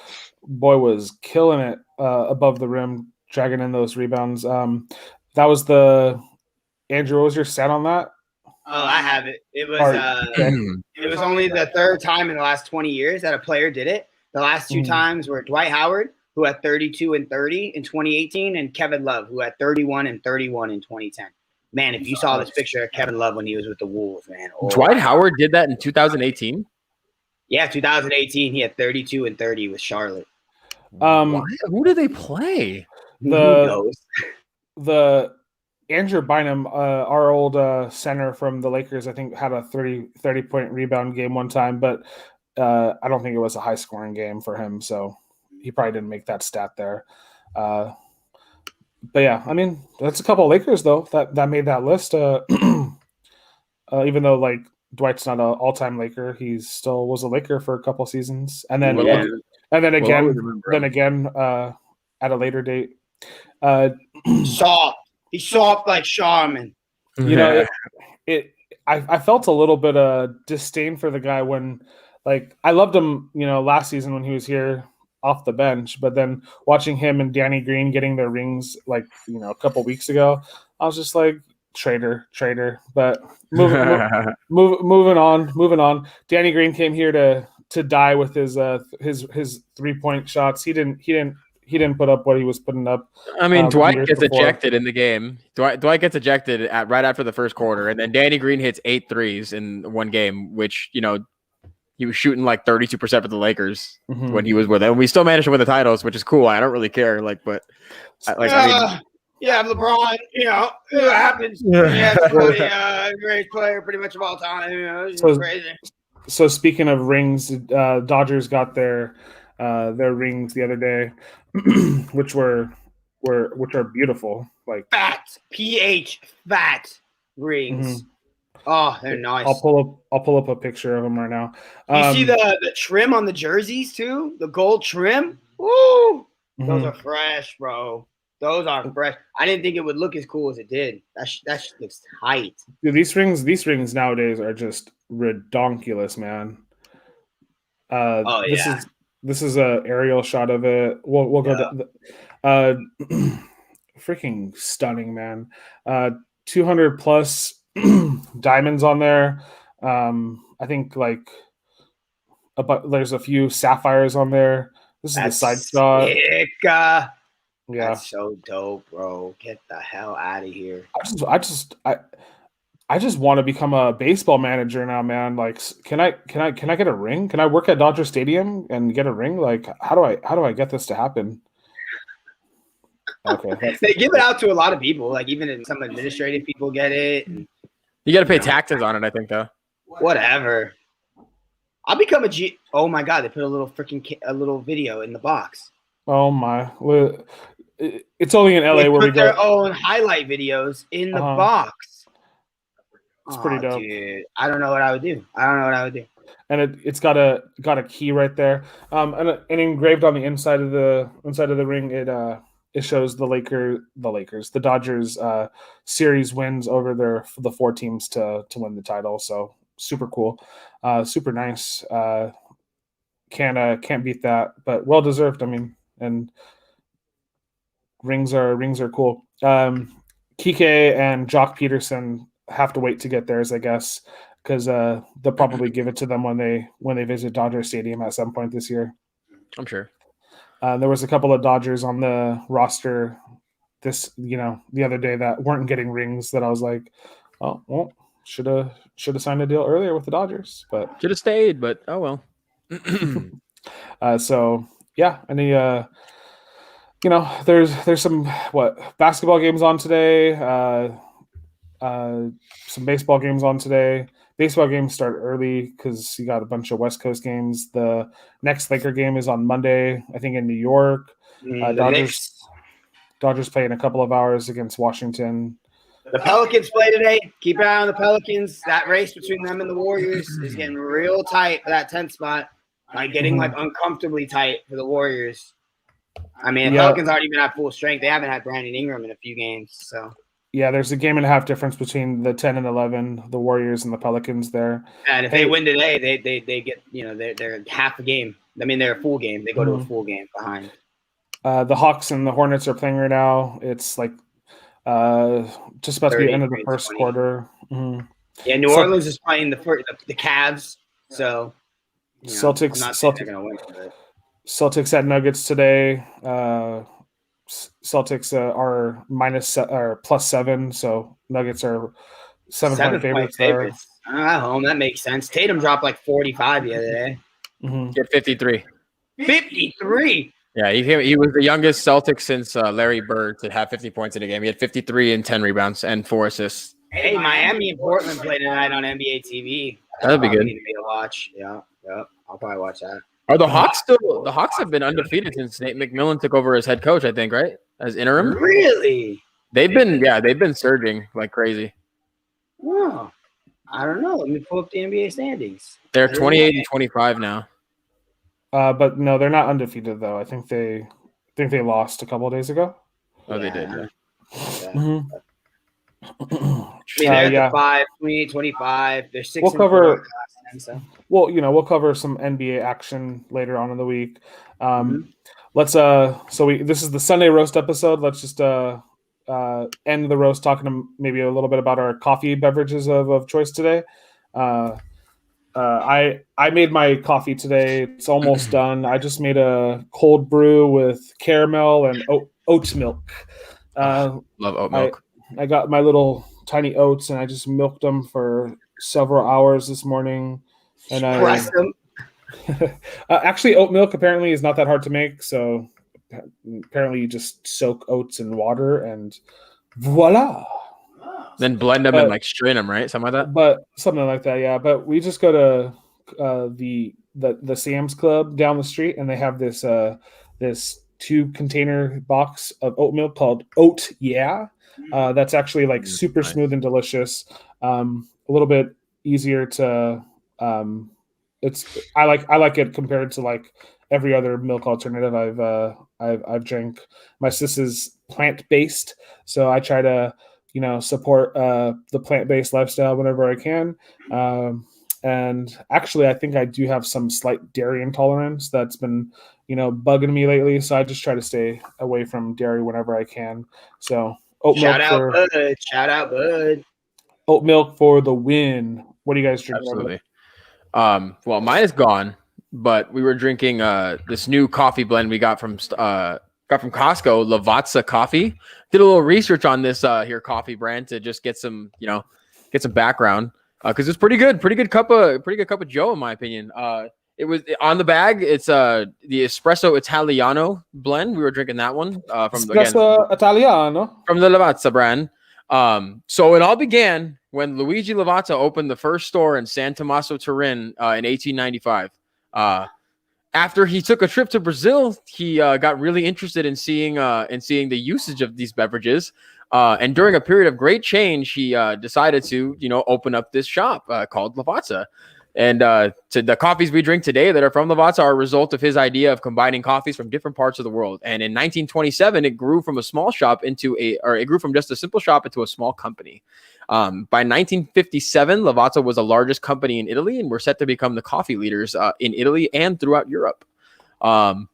killing it above the rim, dragging in those rebounds. That was Andrew. What was your set on that? Oh, I have it. It was only the third time in the last 20 years that a player did it. The last 2 times were Dwight Howard, who had 32 and 30 in 2018, and Kevin Love, who had 31 and 31 in 2010. Man, if you saw this picture of Kevin Love when he was with the Wolves, man. Dwight Howard did that in 2018? Yeah, 2018. He had 32 and 30 with Charlotte. Who do they play? The Andrew Bynum, our old center from the Lakers, I think had a 30-point rebound game one time, but I don't think it was a high-scoring game for him, so he probably didn't make that stat there. But yeah, I mean, that's a couple of Lakers though that made that list. Even though like Dwight's not an all-time Laker, he still was a Laker for a couple seasons, and then again, at a later date. Soft. He's soft like Charmin. You know, I felt a little bit of disdain for the guy when, like, I loved him, you know, last season when he was here off the bench, but then watching him and Danny Green getting their rings, like, you know, a couple weeks ago, I was just like, traitor. But moving on. Danny Green came here to die with his 3-point shots. He didn't put up what he was putting up. I mean, Dwight gets ejected in the game. Dwight gets ejected right after the first quarter, and then Danny Green hits 8 threes in one game, which, you know, he was shooting like 32% for the Lakers when he was with it. And we still managed to win the titles, which is cool. I don't really care. Like, but I mean, LeBron, you know, it happens. Yeah, greatest player pretty much of all time. You know, it's crazy. So speaking of rings, Dodgers got their rings the other day, which are beautiful, like fat rings. Oh, they're nice. I'll pull up a picture of them right now. You see the trim on the jerseys too? The gold trim? Woo! Those are fresh, bro. Those are fresh. I didn't think it would look as cool as it did. That looks tight. Dude, these rings nowadays are just redonkulous, man. This is a aerial shot of it. We'll go to freaking stunning, man. 200 plus diamonds on there. I think like there's a few sapphires on there. This is the side shot. Yeah, that's so dope, bro. Get the hell out of here. I just want to become a baseball manager now, man. Like, can I get a ring? Can I work at Dodger Stadium and get a ring? Like, how do I get this to happen? Okay, they give it out to a lot of people. Like, even some administrative people get it. You got to pay taxes on it, I think, though. Whatever. I'll become a G. Oh my god, they put a little video in the box. Oh my! It's only in LA where we put their own highlight videos in the box. It's pretty dope. Dude, I don't know what I would do. And it's got a key right there. And engraved on the inside of the ring, it shows the Dodgers series wins over the 4 teams to win the title. So super cool, super nice. Can't beat that, but well deserved. I mean, and rings are cool. Kike and Jock Peterson have to wait to get theirs, I guess, because they'll probably give it to them when they visit Dodger Stadium at some point this year. I'm sure. There was a couple of Dodgers on the roster the other day that weren't getting rings that I was like, oh, well, should have signed a deal earlier with the Dodgers, but should have stayed, but oh well. So yeah, any there's some basketball games on today, some baseball games on today. Baseball games start early because you got a bunch of West Coast games. The next Laker game is on Monday, I think, in New York. Dodgers play in a couple of hours against Washington. The Pelicans play today. Keep an eye on the Pelicans. That race between them and the Warriors is getting real tight for that 10th spot. Like getting uncomfortably tight for the Warriors. I mean, the Pelicans aren't even at full strength. They haven't had Brandon Ingram in a few games, so. Yeah, there's a game and a half difference between the 10 and 11, the Warriors and the Pelicans there. And if they win today, they get, they're half a game. I mean, they're a full game. They go to a full game behind. The Hawks and the Hornets are playing right now. It's like just about to be the end of the first quarter. Mm-hmm. Yeah, New Orleans is playing the Cavs, so Celtics. I'm not saying they're gonna win, but. Celtics at Nuggets today. Celtics are +7, so Nuggets are 7-point favorites there. At home, that makes sense. Tatum dropped like 45 the other day. He had 53. 53. Yeah, he was the youngest Celtic since Larry Bird to have 50 points in a game. He had 53 and 10 rebounds and 4 assists. Hey, Miami and Portland play tonight on NBA TV. That'd be good. Need to watch. Yeah, I'll probably watch that. Are the Hawks still? The Hawks have been undefeated since Nate McMillan took over as head coach, I think, right? As interim. Really? They've been surging like crazy. Oh, I don't know. Let me pull up the NBA standings. They're 28 and 25 now. But no, they're not undefeated though. I think they think they lost a couple of days ago. Oh, they did. Yeah. They're at the 5, 28, 25. They're 6 We'll and cover 4 last 10, so. Well, we'll cover some NBA action later on in the week. Let's this is the Sunday roast episode. Let's just end the roast talking maybe a little bit about our coffee beverages of choice today. I made my coffee today. It's almost done. I just made a cold brew with caramel and oat milk. Love oat milk. I got my little tiny oats and I just milked them for several hours this morning. And press them. Actually, oat milk apparently is not that hard to make. So apparently, you just soak oats in water and voila. Then blend them and strain them, right? Something like that. But something like that, yeah. But we just go to the Sam's Club down the street, and they have this 2-container box of oat milk called Oat Yeah. That's actually super smooth and delicious. A little bit easier to. I like it compared to every other milk alternative I've drank. My sis is plant-based, so I try to support the plant-based lifestyle whenever I can. And actually, I think I do have some slight dairy intolerance that's been bugging me lately. So I just try to stay away from dairy whenever I can. So Shout out, Bud. Oat milk for the win. What do you guys drink? Absolutely. Well, mine is gone, but we were drinking this new coffee blend we got from Costco, Lavazza Coffee. Did a little research on this here coffee brand to just get some background because it's pretty good cup of Joe in my opinion. It was on the bag. It's the Espresso Italiano blend. We were drinking that one Espresso Italiano from the Lavazza brand. So it all began when Luigi Lavazza opened the first store in San Tommaso, Turin, in 1895. After he took a trip to Brazil, he got really interested in seeing the usage of these beverages. And during a period of great change, he decided to open up this shop called Lavazza. And to the coffees we drink today that are from Lavazza are a result of his idea of combining coffees from different parts of the world. And in 1927, it grew from just a simple shop into a small company. By 1957, Lavazza was the largest company in Italy, and we're set to become the coffee leaders in Italy and throughout Europe. So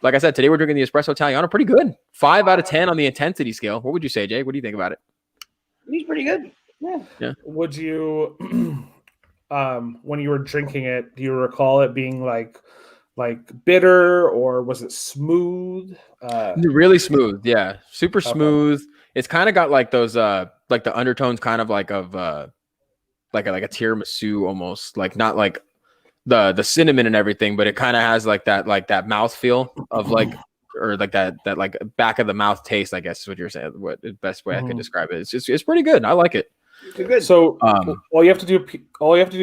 like I said, today we're drinking the Espresso Italiano. Pretty good. 5 out of 10 on the intensity scale. What would you say, Jay? What do you think about it? He's pretty good. Yeah. Would you... when you were drinking it, do you recall it being like bitter, or was it smooth? Really smooth, yeah, super smooth. It's kind of got those like the undertones kind of like a tiramisu almost, not like the cinnamon and everything, but it kind of has that mouth feel of or that back of the mouth taste, I guess is what you're saying. What the best way I could describe it. It's pretty good. I like it. Good. So all you have to do,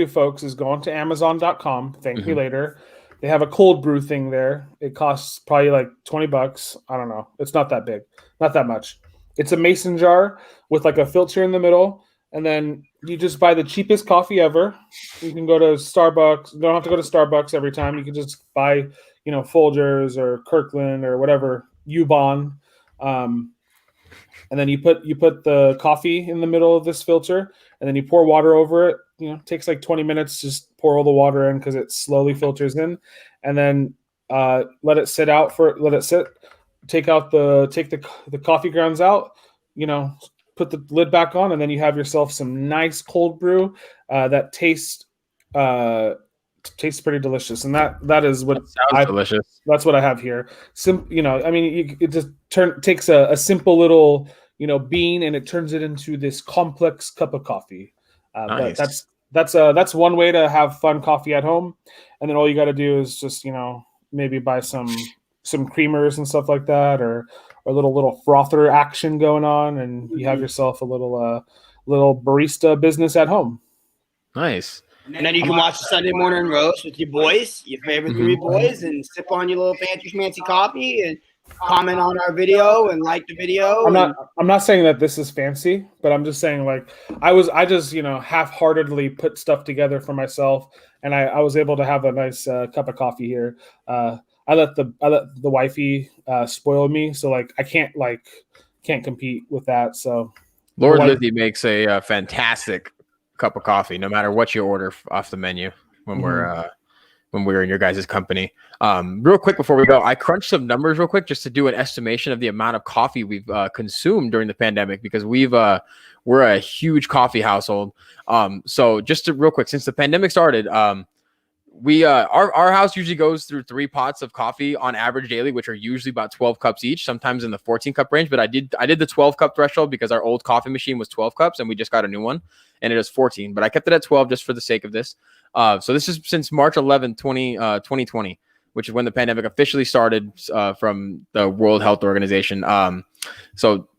folks, is go onto Amazon.com. Thank me later. They have a cold brew thing there. It costs probably $20. I don't know. It's not that big, not that much. It's a mason jar with a filter in the middle, and then you just buy the cheapest coffee ever. You can go to Starbucks. You don't have to go to Starbucks every time. You can just buy, Folgers or Kirkland or whatever, Ubon. And then you put the coffee in the middle of this filter, and then you pour water over it. It takes 20 minutes. Just pour all the water in because it slowly filters in, and then let it sit. Take the coffee grounds out. Put the lid back on, and then you have yourself some nice cold brew that tastes pretty delicious. And that is what sounds delicious. That's what I have here. It just takes a simple little bean, and it turns it into this complex cup of coffee. Nice. But that's one way to have fun coffee at home. And then all you got to do is just maybe buy some creamers and stuff like that, or a little frother action going on, and you have yourself a little barista business at home. Nice. And then you can watch the Sunday morning roast with your boys, your favorite 3 boys, and sip on your little fancy coffee and comment on our video and like the video. I'm not saying that this is fancy, but I'm just saying I just half-heartedly put stuff together for myself, and I was able to have a nice cup of coffee here. I let the wifey spoil me, so like I can't compete with that. So Lord Lizzie makes a fantastic cup of coffee, no matter what you order off the menu when we're in your guys' company. Real quick before we go, I crunched some numbers real quick just to do an estimation of the amount of coffee we've consumed during the pandemic, because we're a huge coffee household. So just to real quick, since the pandemic started, we our house usually goes through 3 pots of coffee on average daily, which are usually about 12 cups each, sometimes in the 14 cup range. But I did the 12 cup threshold because our old coffee machine was 12 cups and we just got a new one and it is 14. But I kept it at 12 just for the sake of this. So this is since March 11th, 2020, which is when the pandemic officially started from the World Health Organization. So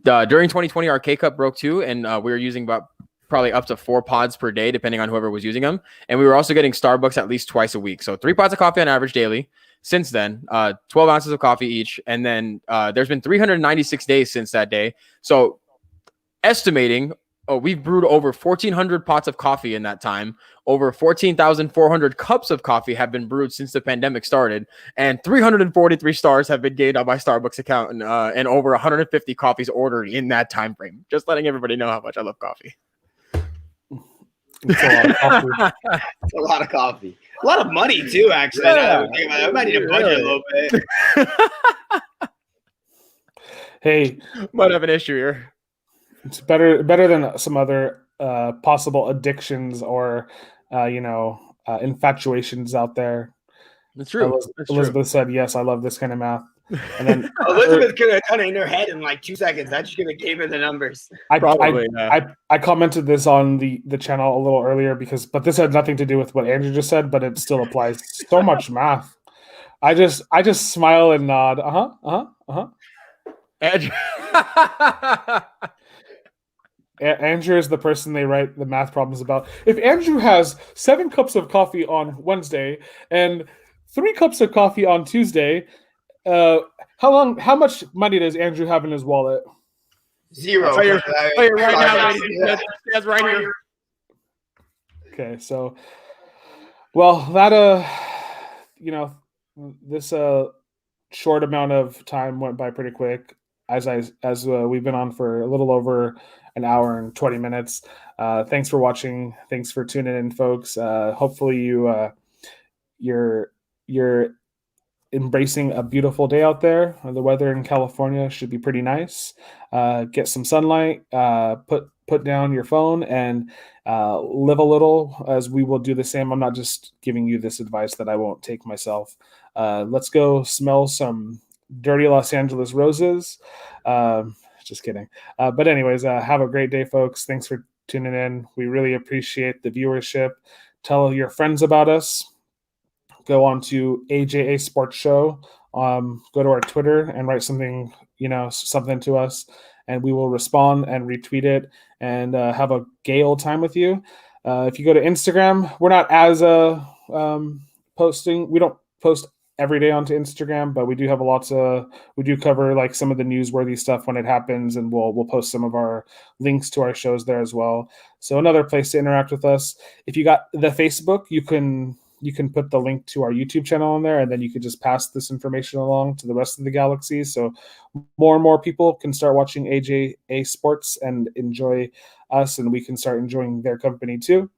during 2020, our K cup broke too, and we were using about probably up to 4 pods per day, depending on whoever was using them. And we were also getting Starbucks at least twice a week. So 3 pods of coffee on average daily. Since then, 12 ounces of coffee each. And then there's been 396 days since that day. So estimating, we've brewed over 1,400 pots of coffee in that time. Over 14,400 cups of coffee have been brewed since the pandemic started. And 343 stars have been gained on my Starbucks account. And over 150 coffees ordered in that time frame. Just letting everybody know how much I love coffee. It's a lot of coffee. A lot of money too, actually. Yeah. I might need to budget a little bit. Hey, might have an issue here. It's better than some other possible addictions or infatuations out there. That's true. Elizabeth said, "Yes, I love this kind of math." And then Elizabeth could have done it in her head in like 2 seconds. I just gonna gave her the numbers. I commented this on the channel a little earlier but this had nothing to do with what Andrew just said, but it still applies. So much math. I just smile and nod. Andrew. Andrew is the person they write the math problems about. If Andrew has 7 cups of coffee on Wednesday and 3 cups of coffee on Tuesday, how much money does Andrew have in his wallet? 0. I'll tell you right now, ladies and gentlemen. That's right here. Okay, so that this short amount of time went by pretty quick. As we've been on for a little over an hour and 20 minutes. Thanks for watching. Thanks for tuning in, folks. Hopefully you're embracing a beautiful day out there. The weather in California should be pretty nice. Get some sunlight. Put down your phone and live a little, as we will do the same. I'm not just giving you this advice that I won't take myself. Let's go smell some dirty Los Angeles roses. Just kidding. But anyways, have a great day, folks. Thanks for tuning in. We really appreciate the viewership. Tell your friends about us. Go on to AJA Sports Show. Go to our Twitter and write something to us, and we will respond and retweet it and have a gay old time with you. If you go to Instagram, we're not as posting. We don't post every day onto Instagram, but we do have we do cover like some of the newsworthy stuff when it happens, and we'll post some of our links to our shows there as well. So another place to interact with us. If you got the Facebook, you can put the link to our YouTube channel on there, and then you could just pass this information along to the rest of the galaxy. So more and more people can start watching AJA Sports and enjoy us, and we can start enjoying their company too.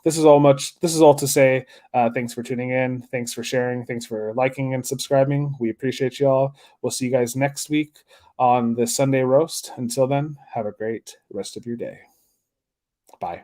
This is all to say, thanks for tuning in. Thanks for sharing. Thanks for liking and subscribing. We appreciate you all. We'll see you guys next week on the Sunday roast. Until then, have a great rest of your day. Bye.